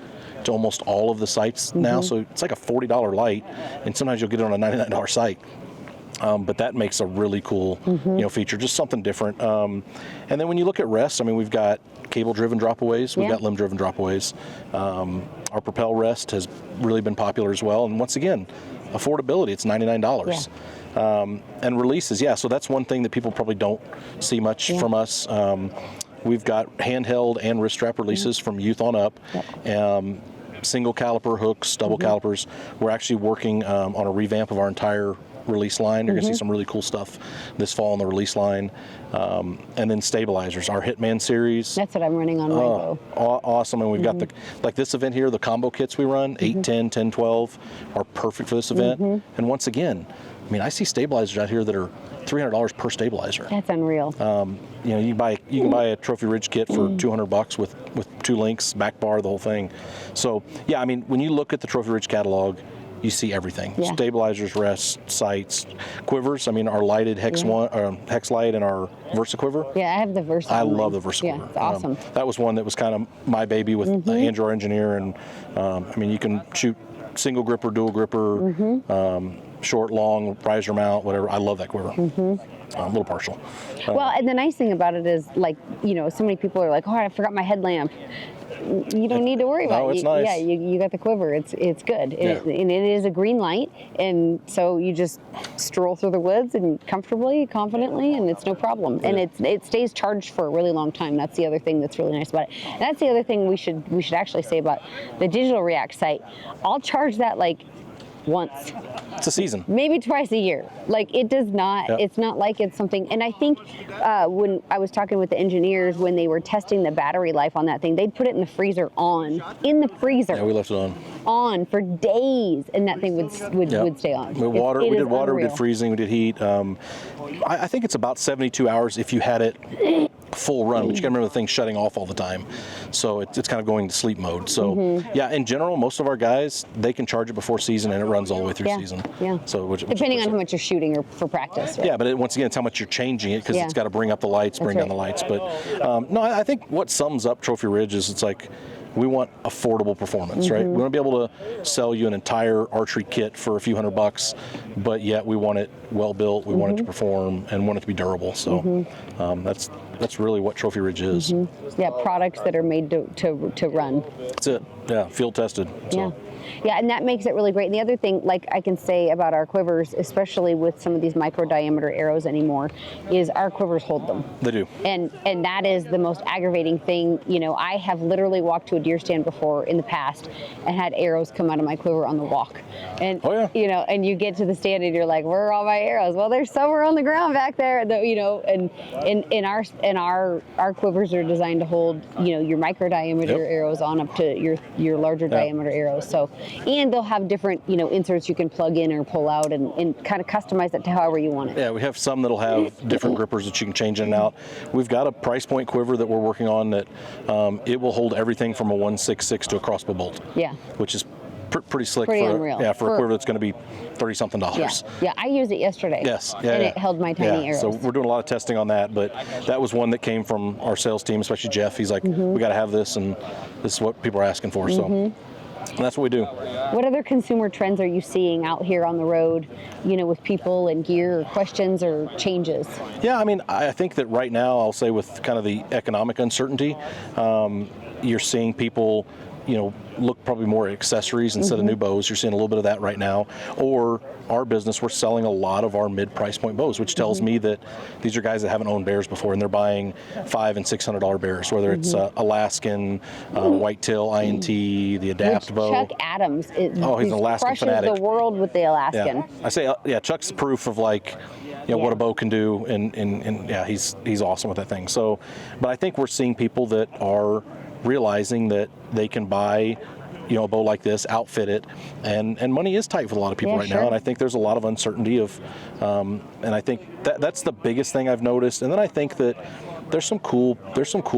to almost all of the sights now, so it's like a $40 light, and sometimes you'll get it on a $99 sight. But that makes a really cool feature, just something different. And then when you look at rest, I mean, we've got cable-driven drop-aways, we've got limb-driven drop-aways. Our Propel rest has really been popular as well, and once again, affordability. It's $99. And releases, so that's one thing that people probably don't see much from us. We've got handheld and wrist strap releases from youth on up. Single caliper hooks, double calipers. We're actually working on a revamp of our entire release line. You're going to see some really cool stuff this fall on the release line. And then stabilizers, our Hitman series. That's what I'm running on my bow. Awesome. And we've got like this event here, the combo kits we run, 8, 10, 10, 12 are perfect for this event. And once again, I mean, I see stabilizers out here that are $300 per stabilizer. That's unreal. You can buy a Trophy Ridge kit for $200 with 2 links, back bar, the whole thing. So I mean, when you look at the Trophy Ridge catalog, you see everything. Stabilizers, rests, sights, quivers. I mean, our lighted hex light and our Versa quiver. Yeah, I have the Versa. I love the Versa quiver. It's awesome. That was one that was kind of my baby with Andrew, our engineer, and I mean, you can shoot single gripper, dual gripper, short, long, riser mount, whatever. I love that quiver. I'm a little partial. Well, and the nice thing about it is, like, so many people are like, oh, I forgot my headlamp. You don't need to worry about it. No, it's nice. Yeah, you got the quiver. It's good. And it is a green light, and so you just stroll through the woods and comfortably, confidently, and it's no problem. And it stays charged for a really long time. That's the other thing that's really nice about it. And that's the other thing we should actually say about the Digital React site. I'll charge that like once. It's a season. Maybe twice a year. Like, it does not, it's not like it's something, and I think when I was talking with the engineers, when they were testing the battery life on that thing, they'd put it in the freezer in the freezer. Yeah, we left it on for days, and that thing would stay on. We did water, unreal. we did freezing, we did heat. I think it's about 72 hours if you had it full run, but you gotta remember the thing's shutting off all the time. So it's kind of going to sleep mode. So in general, most of our guys, they can charge it before season and it runs all the way through season. Yeah. So depending on how much you're shooting or for practice. Right? Yeah, but once again, it's how much you're changing it, because it's got to bring up the lights, bring down the lights. But no, I think what sums up Trophy Ridge is it's like, we want affordable performance, right? We want to be able to sell you an entire archery kit for a few $100, but yet we want it well built, we want it to perform, and want it to be durable. So that's really what Trophy Ridge is. Yeah, products that are made to run. That's it. Yeah, field tested. So. Yeah, and that makes it really great. And the other thing, like I can say about our quivers, especially with some of these micro diameter arrows anymore, is our quivers hold them. They do. And that is the most aggravating thing. I have literally walked to a deer stand before in the past and had arrows come out of my quiver on the walk. And and you get to the stand and you're like, where are all my arrows? Well, they're somewhere on the ground back there. And our quivers are designed to hold your micro diameter arrows on up to your larger diameter arrows. So, and they'll have different inserts you can plug in or pull out and kind of customize it to however you want it. Yeah, we have some that'll have different grippers that you can change in and out. We've got a price point quiver that we're working on that it will hold everything from a 1.66 to a crossbow bolt. Yeah. Which is pretty slick. Pretty unreal. For a quiver that's going to be $30-something. Yeah, I used it yesterday. Yes. And it held my tiny arrows. So we're doing a lot of testing on that, but that was one that came from our sales team, especially Jeff. He's like, we got to have this, and this is what people are asking for. So that's what we do. What other consumer trends are you seeing out here on the road, with people and gear, or questions or changes? Yeah, I mean, I think that right now, I'll say with kind of the economic uncertainty, you're seeing people, look probably more at accessories instead of new bows. You're seeing a little bit of that right now. Or our business, we're selling a lot of our mid-price point bows, which tells me that these are guys that haven't owned bears before, and they're buying $500 and $600 bears, whether it's Alaskan, whitetail, INT, the Adapt bow. Chuck Adams, he's an Alaskan fanatic. Crushes the world with the Alaskan. Yeah. I say, Chuck's proof of what a bow can do, and he's awesome with that thing. So, but I think we're seeing people that are realizing that they can buy a bow like this, outfit it, and money is tight for a lot of people now, and I think there's a lot of uncertainty and I think that's the biggest thing I've noticed. And then I think that there's some cool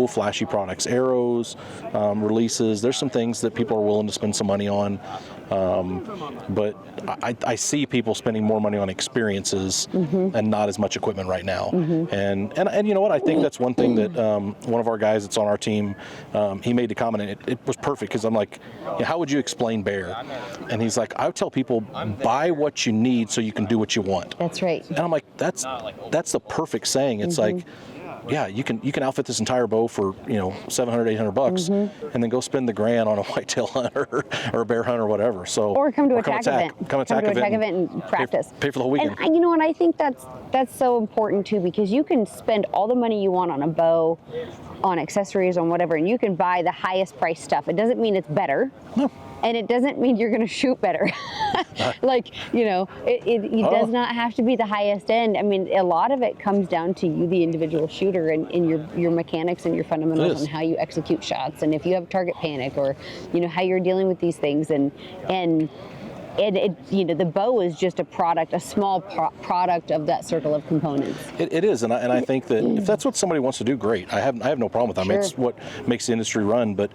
flashy products, arrows, releases. There's some things that people are willing to spend some money on, but I see people spending more money on experiences and not as much equipment right now. And you know what? I think that's one thing that one of our guys that's on our team, he made the comment, and it was perfect, because I'm like, how would you explain bear? And he's like, I would tell people, buy what you need so you can do what you want. That's right. And I'm like, that's the perfect saying. It's like, yeah, you can outfit this entire bow for $700, $800, and then go spend the grand on a whitetail hunt or a bear hunt or whatever. So or come to a tag event. Come to a tag event and practice. Pay for the whole weekend. And and I think that's so important too, because you can spend all the money you want on a bow, on accessories, on whatever, and you can buy the highest price stuff. It doesn't mean it's better. No. And it doesn't mean you're going to shoot better. It does not have to be the highest end. I mean, a lot of it comes down to you, the individual shooter, and your mechanics and your fundamentals and how you execute shots, and if you have target panic, or how you're dealing with these things, and the bow is just a small product of that circle of components. It is, and I think that if that's what somebody wants to do, great. I have no problem with that. Sure. I mean, it's what makes the industry run. But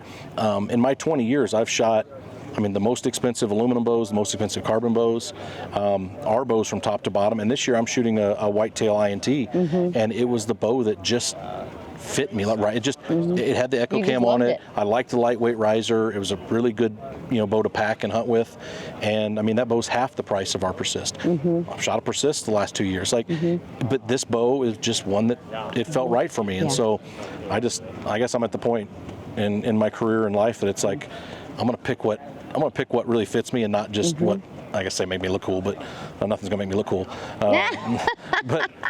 in my 20 years, I've shot, the most expensive aluminum bows, the most expensive carbon bows, our bows from top to bottom. And this year I'm shooting a whitetail INT, and it was the bow that just fit me right. It had the Echo Cam on it. I liked the lightweight riser. It was a really good bow to pack and hunt with. And that bow's half the price of our Persist. I've shot a Persist the last 2 years. But this bow is just one that it felt right for me. And so I guess I'm at the point in my career and life that it's like I'm gonna pick what really fits me, and not just what I guess they make me look cool, but nothing's gonna make me look cool.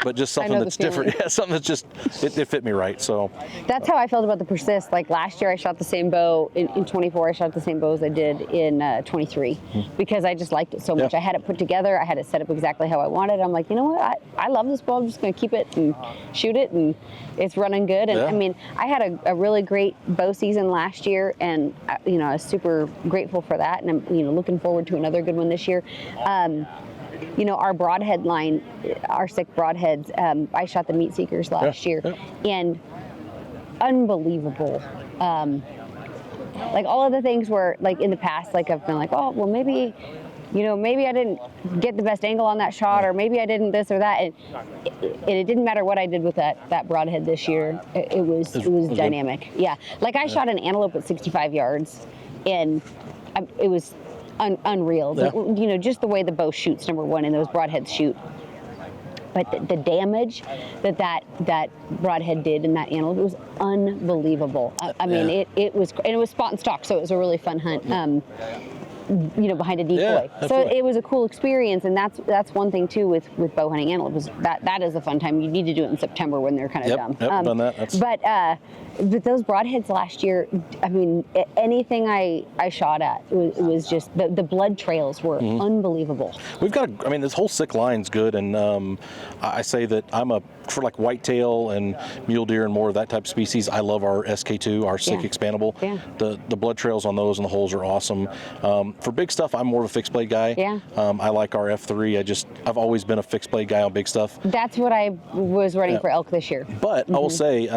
But just something that's different. Yeah, something that's just it fit me right. So that's how I felt about the Persist. Like last year, I shot the same bow in 24. I shot the same bow as I did in 23 because I just liked it so much. I had it put together. I had it set up exactly how I wanted. I'm like, you know what? I love this bow. I'm just gonna keep it and shoot it, and it's running good. And I had a really great bow season last year, and I was super grateful for that. And I'm looking forward to another good one this year. Our broadhead line, our 6 broadheads, I shot the Meat Seekers last year, and unbelievable. Like all of the things were like in the past, like I've been like, oh, well maybe I didn't get the best angle on that shot, or maybe I didn't this or that. And it didn't matter what I did with that broadhead this year. It was dynamic. Good. Yeah. Like I shot an antelope at 65 yards, and it was unreal. Yeah. Just the way the bow shoots, number one, and those broadheads shoot. But the damage that broadhead did in that antelope was unbelievable. It was spot and stock, so it was a really fun hunt. Behind a decoy. Yeah, so it was a cool experience, and that's one thing too with bow hunting antelopes. That is a fun time. You need to do it in September when they're kind of dumb. Yep, done that. But those broadheads last year, anything I shot at, it was just the blood trails were unbelievable. We've got this whole sick line's good, and I say that for like whitetail and mule deer and more of that type of species, I love our SK2, our sick expandable. Yeah. The blood trails on those and the holes are awesome. For big stuff, I'm more of a fixed blade guy. Yeah. I like our F3. I've always been a fixed blade guy on big stuff. That's what I was running for elk this year. But I will say,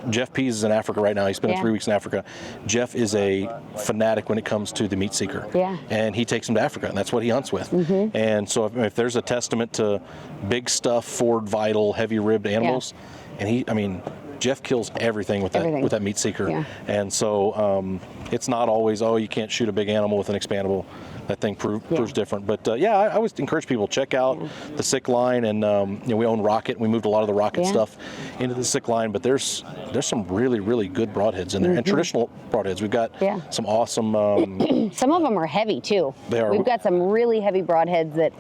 Jeff Pease is in Africa right now. He spent 3 weeks in Africa. Jeff is a fanatic when it comes to the Meat Seeker. Yeah. And he takes him to Africa, and that's what he hunts with. And so if there's a testament to big stuff, Ford Vital, heavy ribbed animals, and Jeff kills everything with that Meat Seeker. Yeah. And so it's not always, you can't shoot a big animal with an expandable. That thing proves different. But I always encourage people to check out the Sick line, and we own Rocket. We moved a lot of the Rocket stuff into the Sick line, but there's some really, really good broadheads in there, and traditional broadheads. We've got some awesome. Some of them are heavy too. They are. We've got some really heavy broadheads that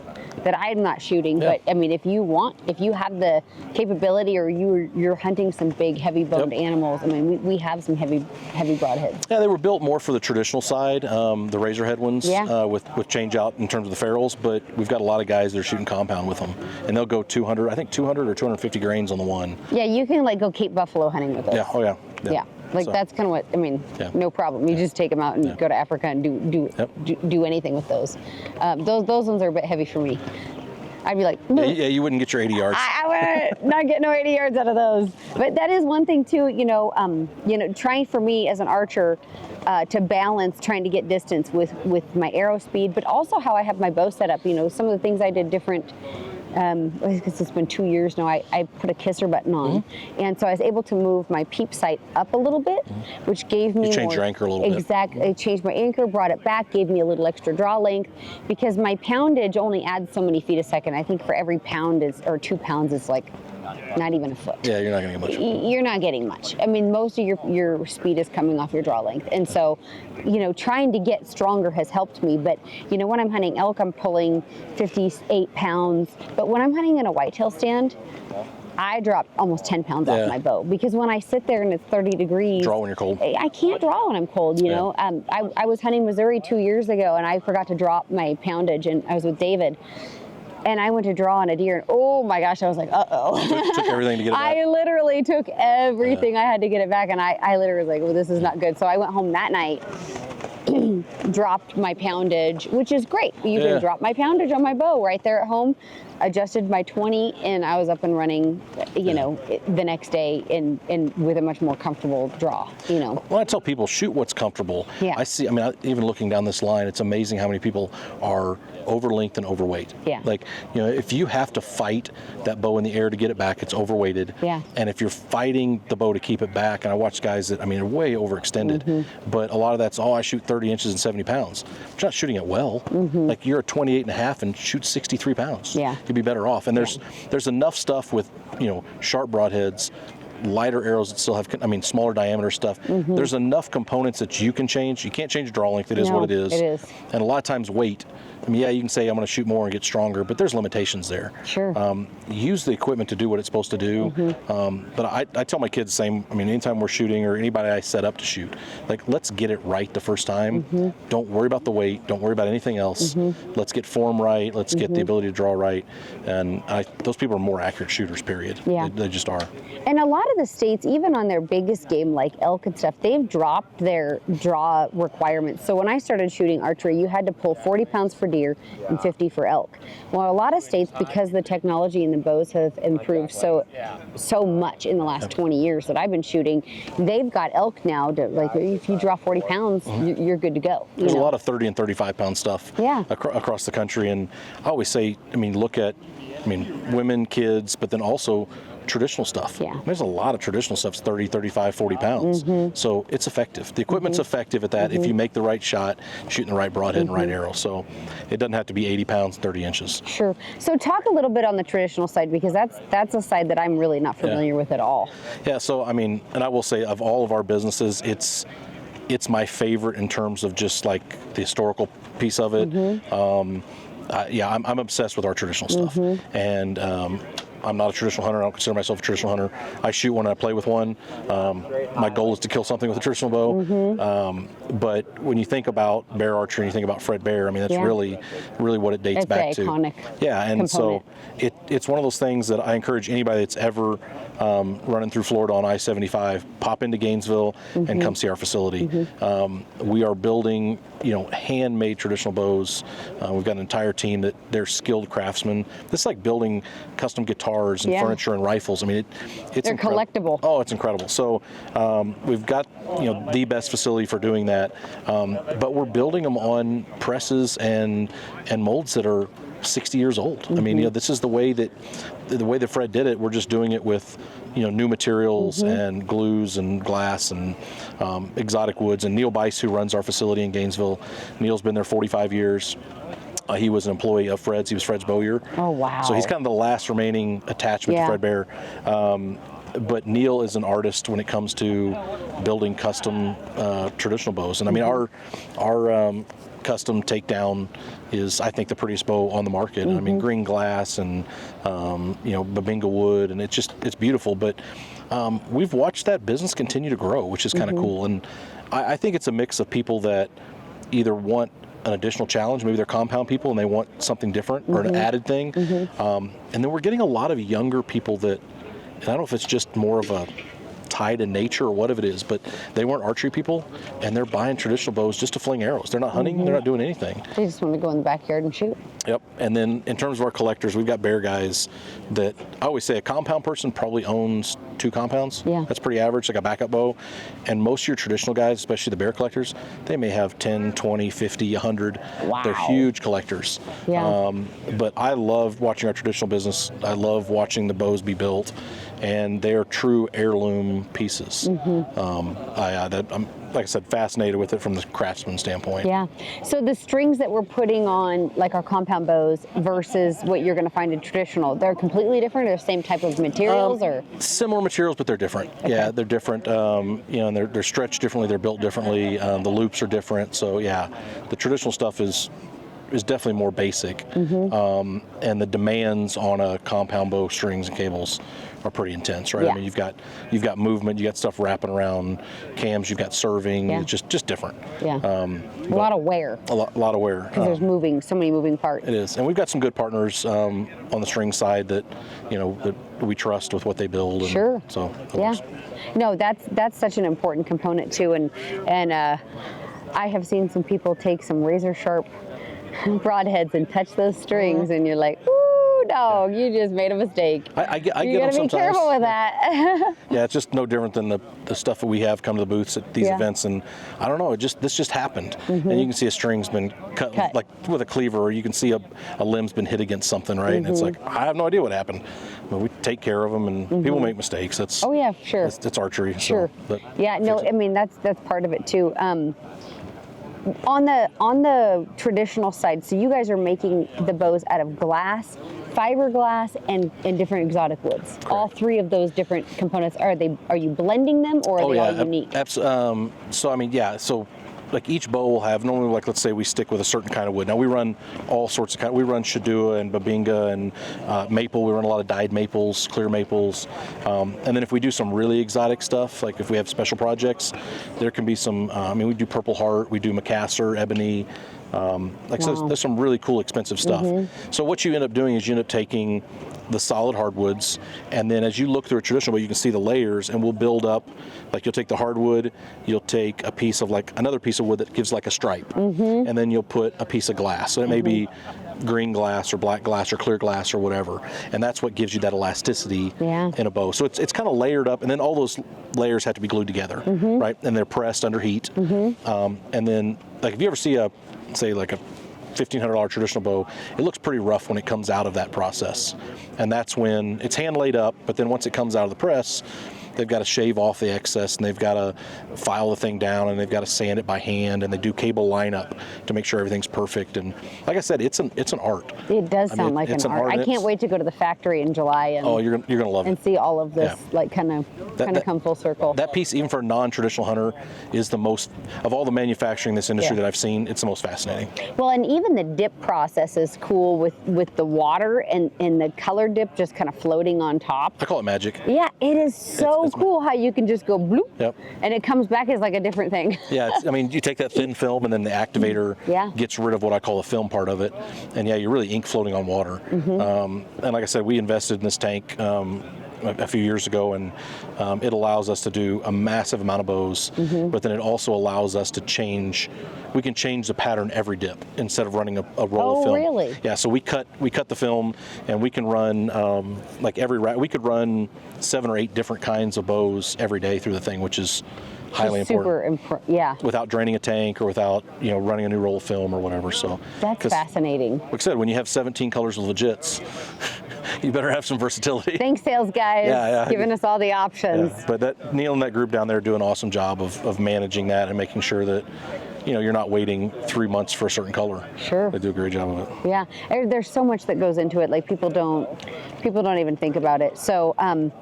I'm not shooting, but if you have the capability, or you're hunting some big heavy boned animals, we have some heavy broadheads. Yeah, they were built more for the traditional side, the razorhead ones, with change out in terms of the ferrules, but we've got a lot of guys that are shooting compound with them, and they'll go 200 or 250 grains on the one. Yeah, you can go Cape Buffalo hunting with those. Yeah, oh yeah. Yeah. That's kind of what no problem. You just take them out and go to Africa and do anything with those. Those ones are a bit heavy for me. I'd be like, yeah, you wouldn't get your 80 yards. I would not get no 80 yards out of those. But that is one thing too. Trying for me as an archer to balance trying to get distance with my arrow speed, but also how I have my bow set up. Some of the things I did different. Because it's been 2 years now, I put a kisser button on, and so I was able to move my peep sight up a little bit, which gave me changed your anchor a little bit. Exactly, I changed my anchor, brought it back, gave me a little extra draw length, because my poundage only adds so many feet a second. I think for every pound or 2 pounds, it's like not even a foot. Yeah, you're not going to get much. You're not getting much. I mean, most of your speed is coming off your draw length. And so, trying to get stronger has helped me. But, when I'm hunting elk, I'm pulling 58 pounds. But when I'm hunting in a whitetail stand, I drop almost 10 pounds off my bow, because when I sit there and it's 30 degrees, draw when you're cold. I can't draw when I'm cold. I was hunting Missouri 2 years ago, and I forgot to drop my poundage, and I was with David. And I went to draw on a deer, and oh my gosh, I was like, uh-oh. Took everything to get it back. I literally took everything I had to get it back, and I literally was like, well, this is not good. So I went home that night, dropped my poundage, which is great. You can drop my poundage on my bow right there at home, adjusted my 20, and I was up and running, the next day and with a much more comfortable draw, Well, I tell people, shoot what's comfortable. Yeah. Even looking down this line, it's amazing how many people are over length and overweight. Yeah. Like, if you have to fight that bow in the air to get it back, it's overweighted. Yeah. And if you're fighting the bow to keep it back, and I watch guys that, are way overextended, but a lot of that's, I shoot 30 inches and 70 pounds. You're not shooting it well. Like, you're a 28 and a half and shoot 63 pounds. Yeah. You'd be better off. And there's enough stuff with, sharp broadheads, lighter arrows that still have, smaller diameter stuff. There's enough components that you can change. You can't change draw length. It is what it is. It is. And a lot of times weight. You can say I'm going to shoot more and get stronger, but there's limitations there. Sure. Use the equipment to do what it's supposed to do. But I tell my kids the same. Anytime we're shooting, or anybody I set up to shoot, like, let's get it right the first time. Don't worry about the weight. Don't worry about anything else. Let's get form right. Let's get the ability to draw right. And those people are more accurate shooters, period. Yeah. They just are. And a lot of the states, even on their biggest game like elk and stuff, they've dropped their draw requirements. So when I started shooting archery, you had to pull 40 pounds for deer and 50 for elk. Well, a lot of states, because the technology in the bows have improved so much in the last 20 years that I've been shooting, they've got elk now to, like, if you draw 40 pounds, you're good to go. There's a lot of 30 and 35 pound stuff across the country. And I always say, look at, women, kids, but then also traditional stuff. Yeah. There's a lot of traditional stuff, 30, 35, 40 pounds. So it's effective. The equipment's effective at that if you make the right shot, shooting the right broadhead and right arrow. So it doesn't have to be 80 pounds, 30 inches. Sure. So talk a little bit on the traditional side, because that's a side that I'm really not familiar with at all. Yeah, so and I will say, of all of our businesses, it's my favorite in terms of just like the historical piece of it. I'm obsessed with our traditional stuff. And I'm not a traditional hunter. I don't consider myself a traditional hunter. I shoot one and I play with one. My goal is to kill something with a traditional bow. But when you think about bear archery and you think about Fred Bear, that's really what it dates back to. It's iconic. Yeah, and component. So it's one of those things that I encourage anybody that's ever running through Florida on I-75, pop into Gainesville and come see our facility. We are building, handmade traditional bows. We've got an entire team that they're skilled craftsmen. It's like building custom guitars and furniture and rifles. They're collectible. Oh, it's incredible. So we've got the best facility for doing that, but we're building them on presses and molds that are 60 years old. This is the way that Fred did it. We're just doing it with new materials and glues and glass and exotic woods. And Neil Bice, who runs our facility in Gainesville, Neil's been there 45 years. He was an employee of Fred's. He was Fred's bowyer. Oh, wow. So he's kind of the last remaining attachment to Fred Bear. But Neil is an artist when it comes to building custom traditional bows. And our custom takedown is, I think, the prettiest bow on the market. Green glass and Babinga wood, and it's beautiful. But we've watched that business continue to grow, which is kind of cool. And I think it's a mix of people that either want an additional challenge, maybe they're compound people and they want something different or an added thing. And then we're getting a lot of younger people that, and I don't know if it's just more of a tie to nature or whatever it is, but they weren't archery people and they're buying traditional bows just to fling arrows. They're not hunting, they're not doing anything. They just want to go in the backyard and shoot. Yep. And then in terms of our collectors, we've got bear guys that, I always say a compound person probably owns 2 compounds. Yeah. That's pretty average, like a backup bow. And most of your traditional guys, especially the bear collectors, they may have 10, 20, 50, 100. Wow. They're huge collectors. Yeah. But I love watching our traditional business. I love watching the bows be built. And they're true heirloom pieces. like I said, fascinated with it from the craftsman standpoint. Yeah. So the strings that we're putting on, like our compound bows, versus what you're going to find in traditional, they're completely different, or the same type of materials, or similar materials, but they're different. Okay. Yeah, they're different. And they're stretched differently. They're built differently. The loops are different. So yeah, the traditional stuff is definitely more basic, and the demands on a compound bow, strings and cables, are pretty intense, right? Yeah. I mean, you've got movement, you got stuff wrapping around cams, you've got serving. It's just different. Yeah. A lot of wear. A lot of wear. Because there's so many moving parts. It is, and we've got some good partners on the string side that that we trust with what they build. And sure. So yeah. No, that's such an important component too, and I have seen some people take some razor sharp broadheads and touch those strings, and you're like, ooh, dog, you just made a mistake. I get them sometimes. You gotta be careful with that. Yeah, it's just no different than the stuff that we have come to the booths at these events, and I don't know, this just happened. And you can see a string's been cut like with a cleaver, or you can see a limb's been hit against something, right? And it's like, I have no idea what happened. But we take care of them, and people make mistakes. That's sure. It's archery. Sure. So, yeah, no, I mean that's part of it too. On the traditional side, so you guys are making the bows out of glass, fiberglass, and different exotic woods. Correct. All three of those different components, are you blending them, or are they all unique? So I mean, so like each bow will have, normally, like let's say we stick with a certain kind of wood. Now we run all sorts of we run Shadua and Babinga and maple. We run a lot of dyed maples, clear maples, and then if we do some really exotic stuff, like if we have special projects, there can be some. We do Purple Heart, we do Macassar, ebony. So there's some really cool expensive stuff. So what you end up doing is you end up taking the solid hardwoods, and then as you look through a traditional bow, you can see the layers, and we'll build up, like you'll take the hardwood, you'll take a piece of another piece of wood that gives like a stripe, and then you'll put a piece of glass. So it may be green glass or black glass or clear glass or whatever, and that's what gives you that elasticity in a bow. So it's kind of layered up, and then all those layers have to be glued together, right? And they're pressed under heat. And then, like if you ever see say like a $1,500 traditional bow, it looks pretty rough when it comes out of that process. And that's when it's hand laid up, but then once it comes out of the press, they've got to shave off the excess, and they've got to file the thing down, and they've got to sand it by hand, and they do cable lineup to make sure everything's perfect. And like I said, it's an art. It does sound like an art. I can't wait to go to the factory in July and you're gonna love it and see all of this kind of come full circle. That piece, even for a non-traditional hunter, is the most of all the manufacturing in this industry that I've seen. It's the most fascinating. Well, and even the dip process is cool with the water and the color dip just kind of floating on top. I call it magic. Yeah, it is so cool how you can just go bloop, and it comes back as like a different thing. You take that thin film, and then the activator gets rid of what I call the film part of it, and you're really ink floating on water. And like I said, we invested in this tank a few years ago, and it allows us to do a massive amount of bows, but then it also allows us to change. We can change the pattern every dip instead of running a roll of film. Oh, really? Yeah. So we cut the film, and we can run we could run 7 or 8 different kinds of bows every day through the thing, which is highly important. Without draining a tank or without running a new roll of film or whatever. So that's fascinating. Like I said, when you have 17 colors of legits, you better have some versatility. Thanks, sales guys, giving us all the options. But Neil and that group down there do an awesome job of managing that and making sure that you're not waiting 3 months for a certain color. Sure. They do a great job of it. Yeah, there's so much that goes into it. Like people don't even think about it. So and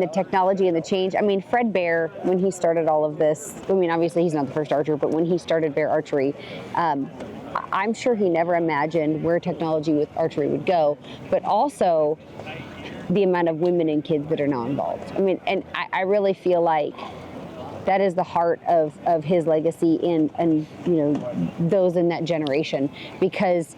the technology and the change. I mean, Fred Bear, when he started all of this, obviously he's not the first archer, but when he started Bear Archery, I'm sure he never imagined where technology with archery would go, but also the amount of women and kids that are now involved. And I really feel like that is the heart of his legacy and those in that generation, because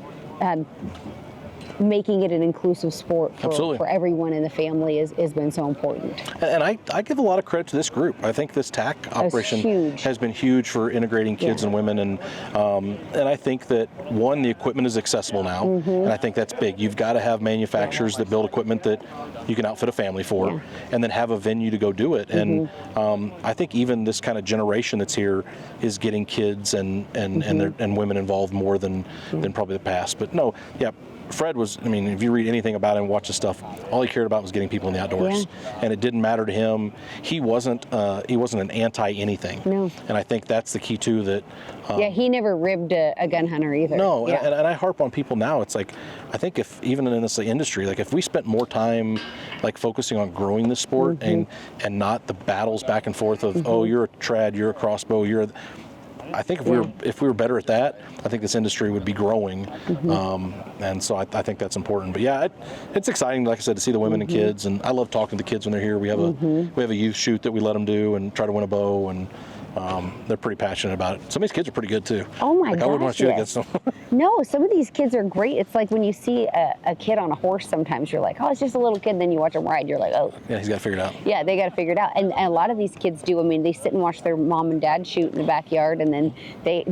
making it an inclusive sport for everyone in the family has been so important. And I give a lot of credit to this group. I think this TAC operation has been huge for integrating kids and women, and I think that the equipment is accessible now, and I think that's big. You've got to have manufacturers that build equipment that you can outfit a family for, and then have a venue to go do it. And I think even this kind of generation that's here is getting kids and women involved more than probably the past. But Fred was, I mean, if you read anything about him, watch his stuff, all he cared about was getting people in the outdoors. And it didn't matter to him. He wasn't an anti-anything. No. And I think that's the key too, that he never ribbed a gun hunter either. No, and I harp on people now. It's like, I think if even in this industry, like if we spent more time like focusing on growing this sport and not the battles back and forth of oh, you're a trad, you're a crossbow, I think if we were better at that, I think this industry would be growing, and so I think that's important. But yeah, it's exciting, like I said, to see the women and kids, and I love talking to the kids when they're here. We have a youth shoot that we let them do and try to win a bow, and they're pretty passionate about it. Some of these kids are pretty good too. Oh my gosh, I wouldn't want to shoot against them. No, some of these kids are great. It's like when you see a kid on a horse, sometimes you're like, oh, it's just a little kid, and then you watch him ride, you're like, oh. Yeah, he's got to figure it out. Yeah, they got to figure it out. And a lot of these kids do. I mean, they sit and watch their mom and dad shoot in the backyard, and then they're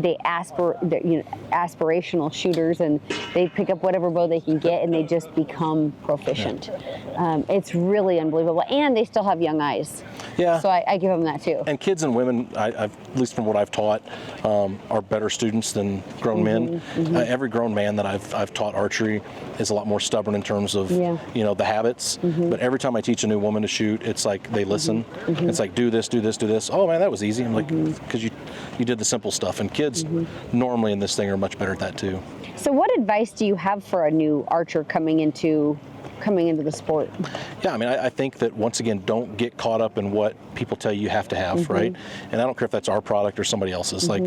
aspirational shooters, and they pick up whatever bow they can get, and they just become proficient. Yeah. It's really unbelievable. And they still have young eyes. Yeah. So I give them that too. And kids and women, at least from what I've taught, are better students than grown men. Every grown man that I've taught archery is a lot more stubborn in terms of the habits. But every time I teach a new woman to shoot, it's like they listen. It's like do this, do this, do this. Oh man, that was easy. I'm like, because you did the simple stuff. And kids normally in this thing are much better at that too. So what advice do you have for a new archer coming into the sport? Yeah, I mean, I think that once again, don't get caught up in what people tell you have to have, right? And I don't care if that's our product or somebody else's. Like,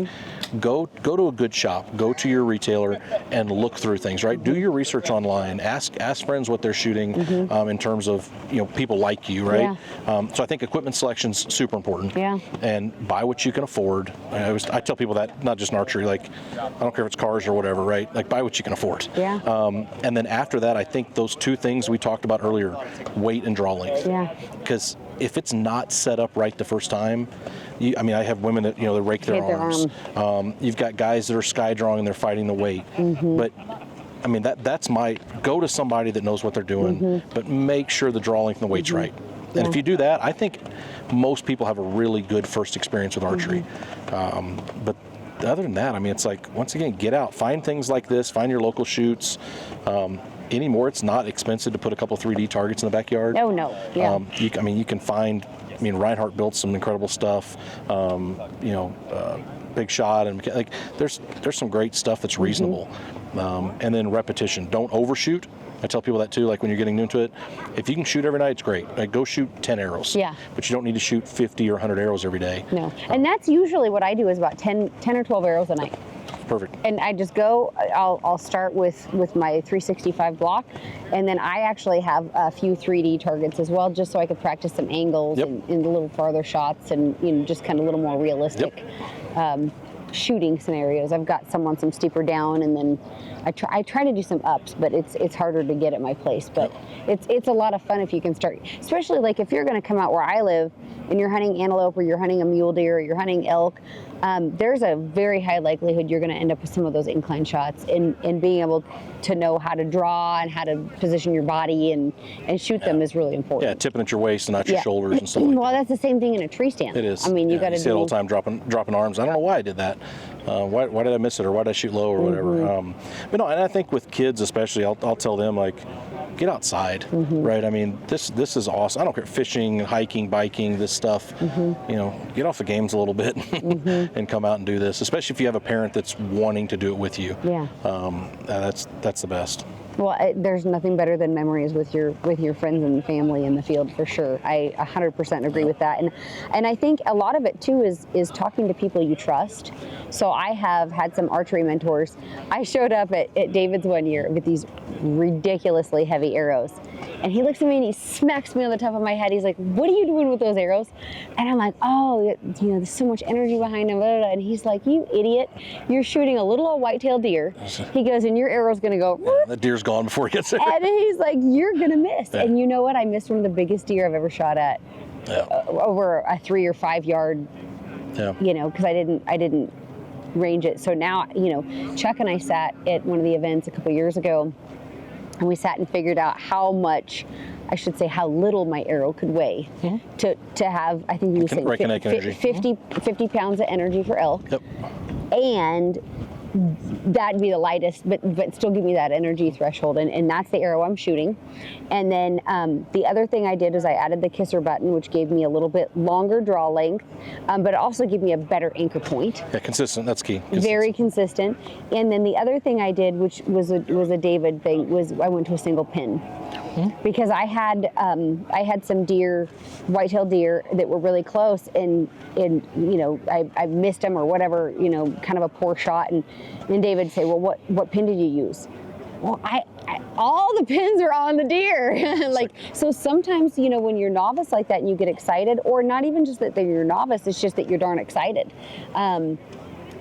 go to a good shop, go to your retailer, and look through things, right? Do your research online. Ask friends what they're shooting in terms of people like you, right? So I think equipment selection's super important. Yeah. And buy what you can afford. I tell people that not just in archery. Like, I don't care if it's cars or whatever, right? Like, buy what you can afford. Yeah. And then after that, I think those two things we talked about earlier, weight and draw length. Yeah. Because if it's not set up right the first time, I have women that they rake their arms. You've got guys that are sky drawing and they're fighting the weight. But I mean that's go to somebody that knows what they're doing, but make sure the draw length and the weight's right. And if you do that, I think most people have a really good first experience with archery. But other than that, I mean, it's like, once again, get out, find things like this, find your local shoots. Anymore, it's not expensive to put a couple 3D targets in the backyard. No. Yeah. You can find. Reinhardt built some incredible stuff. Big Shot, and like there's some great stuff that's reasonable. And then repetition. Don't overshoot. I tell people that too. Like when you're getting into it, if you can shoot every night, it's great. Like go shoot 10 arrows. Yeah. But you don't need to shoot 50 or 100 arrows every day. No. And that's usually what I do, is about 10 or 12 arrows a night. Perfect. And I just go, I'll start with my 365 block, and then I actually have a few 3D targets as well, just so I could practice some angles and a little farther shots, and just kind of a little more realistic shooting scenarios. I've got some on some steeper down, and then I try to do some ups, but it's harder to get at my place. But it's a lot of fun if you can start, especially like if you're going to come out where I live and you're hunting antelope, or you're hunting a mule deer, or you're hunting elk. There's a very high likelihood you're going to end up with some of those incline shots, and being able to know how to draw and how to position your body and shoot them is really important. Yeah, tipping at your waist and not your shoulders and stuff like that. Well, that's the same thing in a tree stand. It is. I mean, you got to see it all the time, dropping arms. I don't know why I did that. Why did I miss it, or why did I shoot low, or whatever. But no, and I think with kids especially, I'll tell them, like, get outside, right? I mean, this is awesome. I don't care, fishing, hiking, biking, this stuff. Get off the games a little bit and come out and do this, especially if you have a parent that's wanting to do it with you. Yeah. That's the best. Well, there's nothing better than memories with your friends and family in the field, for sure. I 100% agree with that. And I think a lot of it too is talking to people you trust. So I have had some archery mentors. I showed up at David's one year with these ridiculously heavy arrows. And he looks at me and he smacks me on the top of my head. He's like, "What are you doing with those arrows?" And I'm like, "Oh, there's so much energy behind them." Blah, blah, blah. And he's like, "You idiot. You're shooting a little white-tailed deer." He goes, "And your arrow's going to go." Yeah, the deer's gone before he gets there. And he's like, "You're going to miss." Yeah. And you know what? I missed one of the biggest deer I've ever shot at. Over a 3 or 5 yard, because I didn't range it. So now, Chuck and I sat at one of the events a couple years ago, and we sat and figured out how little my arrow could weigh to have, I think you were saying 50 pounds of energy for elk, and that'd be the lightest, but still give me that energy threshold, and that's the arrow I'm shooting. And then the other thing I did is I added the kisser button, which gave me a little bit longer draw length, but it also gave me a better anchor point. Yeah, consistent. That's key. Very consistent. And then the other thing I did, which was a David thing, was I went to a single pin. Because I had some deer, white-tailed deer, that were really close, and you know, I missed them or whatever, you know, kind of a poor shot, and David would say, well, what pin did you use? Well, I all the pins are on the deer. Like, so sometimes, you know, when you're novice like that and you get excited, or not even just that you're novice, it's just that you're darn excited.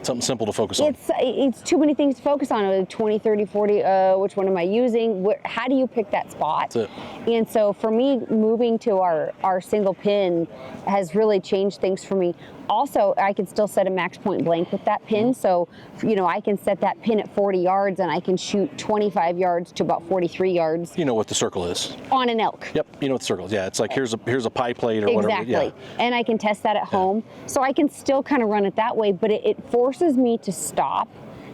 Something simple to focus on. It's too many things to focus on. 20, 30, 40, which one am I using? How do you pick that spot? That's it. And so for me, moving to our single pin has really changed things for me. Also, I can still set a max point blank with that pin. So, you know, I can set that pin at 40 yards and I can shoot 25 yards to about 43 yards. You know what the circle is. On an elk. Yep, you know what the circle is. Yeah, it's like here's a pie plate or whatever. Exactly. Yeah. And I can test that at home. So I can still kind of run it that way, but it forces me to stop,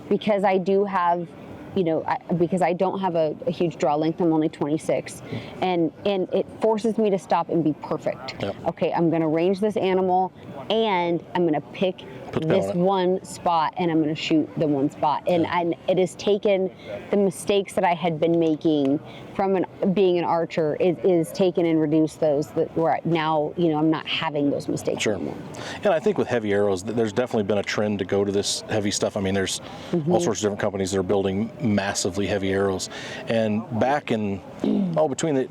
because I do have, you know, because I don't have a huge draw length. I'm only 26, and it forces me to stop and be perfect. Yep. Okay, I'm going to range this animal, and I'm going to pick this one spot, and I'm going to shoot the one spot. And it has taken the mistakes that I had been making from being an archer is taken and reduced those that were now, you know, I'm not having those mistakes anymore. And I think with heavy arrows, there's definitely been a trend to go to this heavy stuff. I mean, there's all sorts of different companies that are building massively heavy arrows. And back in, between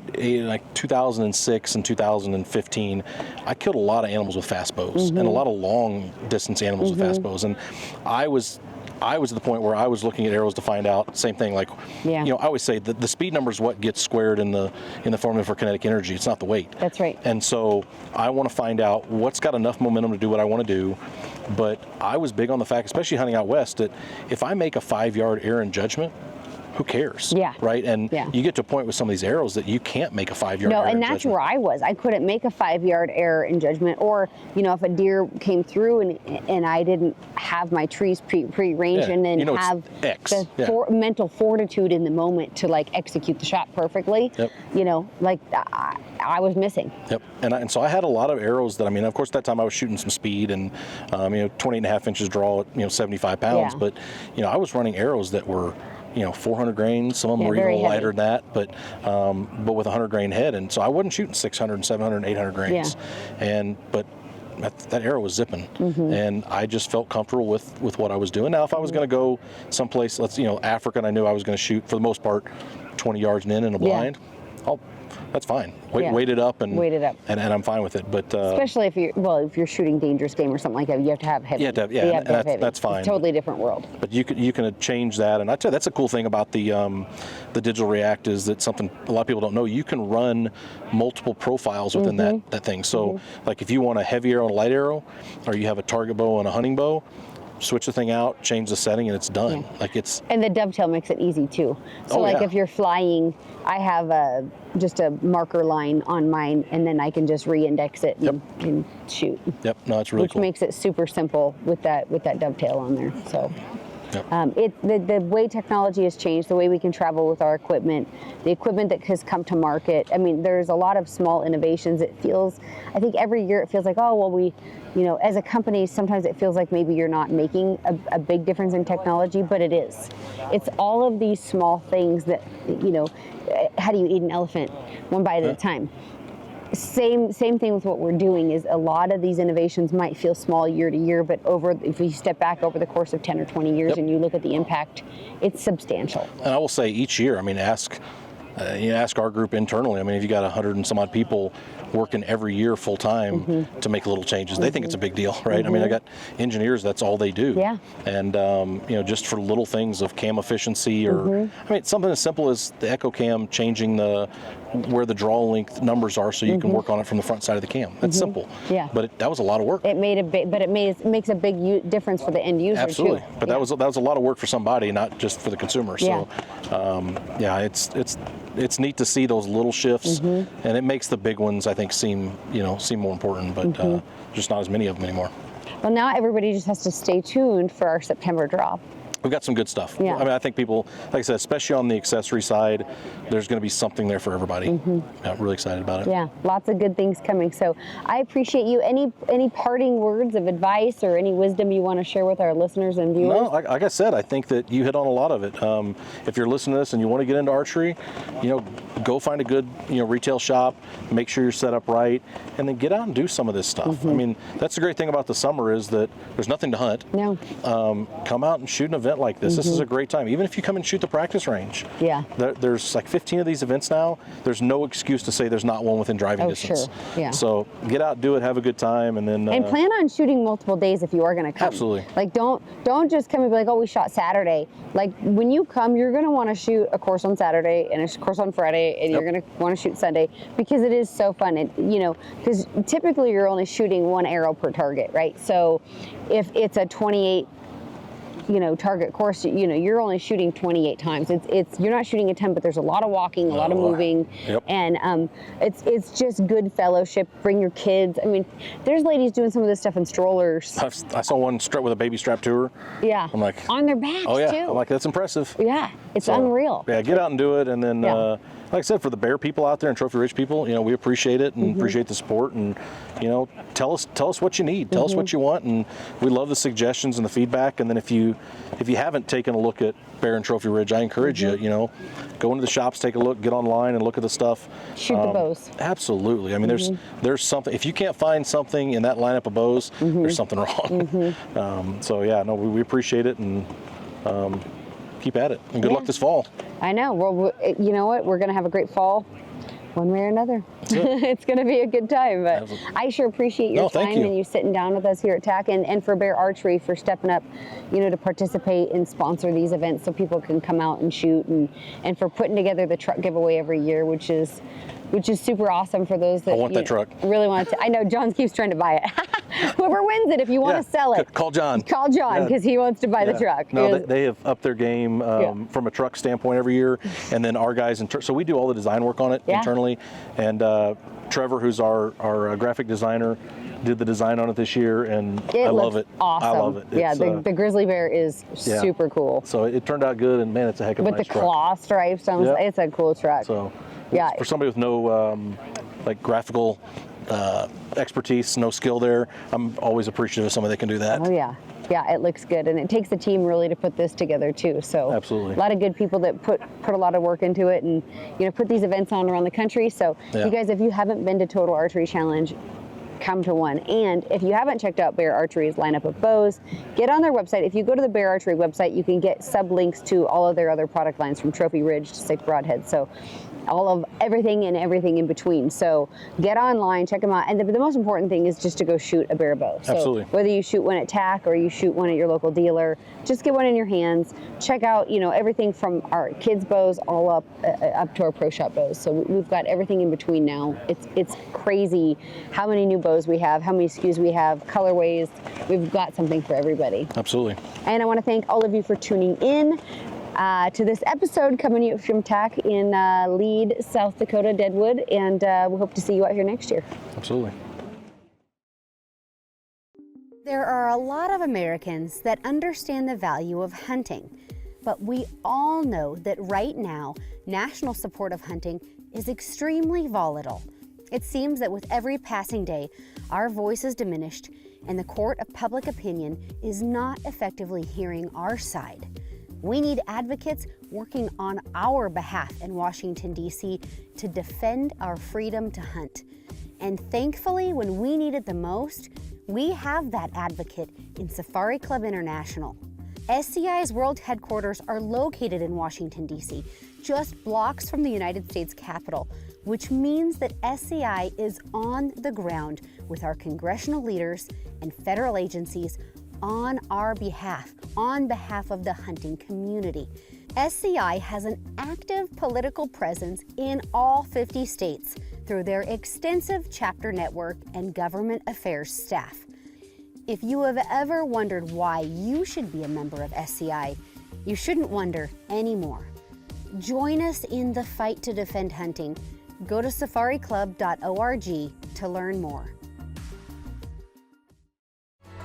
like 2006 and 2015, I killed a lot of animals with fast bows and a lot of long distance animals with fast bows. And I was at the point where I was looking at arrows to find out, same thing, like, you know, I always say that the speed number is what gets squared in the formula for kinetic energy. It's not the weight. That's right. And so I want to find out what's got enough momentum to do what I want to do. But I was big on the fact, especially hunting out west, that if I make a 5-yard error in judgment, who cares? Yeah. Right? And you get to a point with some of these arrows that you can't make a 5-yard error. No, and in that's judgment. where I was. I couldn't make a 5-yard error in judgment, or, you know, if a deer came through and I didn't have my trees pre-arranged and then have the mental fortitude in the moment to like execute the shot perfectly, you know, like I was missing. Yep. And so I had a lot of arrows that, I mean, of course, at that time I was shooting some speed and, you know, 20.5 inches draw at, you know, 75 pounds. But, you know, I was running arrows that were, you know, 400 grains. Some of them were even lighter than that, but with a 100 grain head. And so I wasn't shooting 600, 700, 800 grains. But that arrow was zipping, and I just felt comfortable with what I was doing. Now, if I was going to go someplace, Africa, and I knew I was going to shoot, for the most part, 20 yards and in a blind, that's fine. Weight it up and I'm fine with it. But especially if you're shooting dangerous game or something like that, you have to have heavy. That's fine. It's a totally different world. But you can change that, and I tell you, that's a cool thing about the digital react, is that something a lot of people don't know. You can run multiple profiles within that thing. So like if you want a heavy arrow and a light arrow, or you have a target bow and a hunting bow, switch the thing out, change the setting, and it's done. And the dovetail makes it easy too. So if you're flying, I have just a marker line on mine, and then I can just re-index it and shoot. Yep, no, it's really cool. Which makes it super simple with that dovetail on there. So. The way technology has changed, the way we can travel with our equipment, the equipment that has come to market. I mean, there's a lot of small innovations. I think every year it feels like, we, you know, as a company, sometimes it feels like maybe you're not making a big difference in technology, but it is. It's all of these small things that, you know, how do you eat an elephant? One bite at a time. Same thing with what we're doing. Is a lot of these innovations might feel small year to year, but if you step back over the course of 10 or 20 years and you look at the impact, it's substantial. And I will say, each year, I mean, ask our group internally. I mean, if you got 100 and some odd people working every year full time to make little changes, they think it's a big deal, right? I mean, I got engineers, that's all they do. Yeah. And you know, just for little things of cam efficiency, or I mean, something as simple as the Echo Cam changing where the draw length numbers are, so you can work on it from the front side of the cam. That's simple. Yeah. But that was a lot of work. It makes a big difference for the end user. Absolutely. Too. But that was a lot of work for somebody, not just for the consumer. So it's neat to see those little shifts, and it makes the big ones, I think, seem more important, but just not as many of them anymore. Well, now everybody just has to stay tuned for our September draw. We've got some good stuff. Yeah. I mean, I think people, like I said, especially on the accessory side, there's going to be something there for everybody. Yeah, really excited about it. Yeah, lots of good things coming. So I appreciate you. Any parting words of advice or any wisdom you want to share with our listeners and viewers? No, like I said, I think that you hit on a lot of it. If you're listening to this and you want to get into archery, go find a good, retail shop, make sure you're set up right, and then get out and do some of this stuff. I mean, that's the great thing about the summer is that there's nothing to hunt. No. Come out and shoot an event like this. This is a great time. Even if you come and shoot the practice range. Yeah. There's like 15 of these events now. There's no excuse to say there's not one within driving distance. Sure. Yeah. So get out, do it, have a good time, and then. And plan on shooting multiple days if you are going to come. Absolutely. Like don't just come and be like, oh, we shot Saturday. Like when you come, you're going to want to shoot a course on Saturday and a course on Friday, and you're going to want to shoot Sunday because it is so fun. And because typically you're only shooting one arrow per target, right? So if it's a 28 target course, you're only shooting 28 times. You're not shooting a ton, but there's a lot of walking, a lot of moving, and it's just good fellowship. Bring your kids. I mean, there's ladies doing some of this stuff in strollers. I saw one with a baby strap to her. Yeah. I'm like, on their backs oh yeah. too. I'm like, that's impressive. Yeah, it's unreal. Yeah, get out and do it, and then. Like I said, for the Bear people out there and Trophy Ridge people, we appreciate it and appreciate the support, and tell us what you need, tell us what you want, and we love the suggestions and the feedback. And then if you haven't taken a look at Bear and Trophy Ridge, I encourage you, go into the shops, take a look, get online and look at the stuff. Shoot the bows. Absolutely. I mean, there's something. If you can't find something in that lineup of bows, there's something wrong. So yeah, no, we appreciate it, and keep at it, and good luck this fall. I know. Well, you know what? We're going to have a great fall one way or another. It's going to be a good time. But I sure appreciate your time and you sitting down with us here at TAC, and for Bear Archery for stepping up, to participate and sponsor these events so people can come out and shoot, and for putting together the truck giveaway every year, which is super awesome for those that I want that truck. Really want to. I know Jon keeps trying to buy it. Whoever wins it, if you want to sell it, call Jon. Call Jon because he wants to buy the truck. No, they have upped their game from a truck standpoint every year, and then our guys so we do all the design work on it internally, and Trevor, who's our graphic designer, did the design on it this year, and I love it. Awesome. I love it. Yeah, the grizzly bear is super cool. So it turned out good, and man, it's a heck of a nice truck. With the claw stripes, it's a cool truck. So for somebody with no graphical expertise, no skill there, I'm always appreciative of somebody that can do that. Oh yeah. Yeah, it looks good, and it takes a team really to put this together too. So absolutely, a lot of good people that put a lot of work into it, and put these events on around the country. So you guys, if you haven't been to Total Archery Challenge, come to one. And if you haven't checked out Bear Archery's lineup of bows, get on their website. If you go to the Bear Archery website, you can get sublinks to all of their other product lines, from Trophy Ridge to Stick Broadhead. So all of everything and everything in between. So get online, check them out. And the most important thing is just to go shoot a bear bow. So absolutely. Whether you shoot one at TAC or you shoot one at your local dealer, just get one in your hands. Check out, everything from our kids' bows all up to our pro shop bows. So we've got everything in between now. It's crazy how many new bows we have, how many SKUs we have, colorways. We've got something for everybody. Absolutely. And I want to thank all of you for tuning in to this episode coming from TAC in Lead, South Dakota, Deadwood, and we hope to see you out here next year. Absolutely. There are a lot of Americans that understand the value of hunting, but we all know that right now, national support of hunting is extremely volatile. It seems that with every passing day, our voice is diminished, and the court of public opinion is not effectively hearing our side. We need advocates working on our behalf in Washington, D.C. to defend our freedom to hunt. And thankfully, when we need it the most, we have that advocate in Safari Club International. SCI's world headquarters are located in Washington, D.C., just blocks from the United States Capitol, which means that SCI is on the ground with our congressional leaders and federal agencies on our behalf, on behalf of the hunting community. SCI has an active political presence in all 50 states through their extensive chapter network and government affairs staff. If you have ever wondered why you should be a member of SCI, you shouldn't wonder anymore. Join us in the fight to defend hunting. Go to safariclub.org to learn more.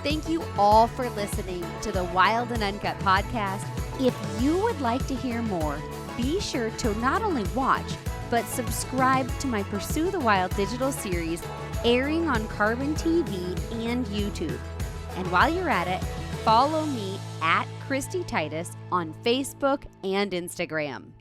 Thank you all for listening to the Wild and Uncut podcast. If you would like to hear more, be sure to not only watch, but subscribe to my Pursue the Wild digital series airing on Carbon TV and YouTube. And while you're at it, follow me at Kristy Titus on Facebook and Instagram.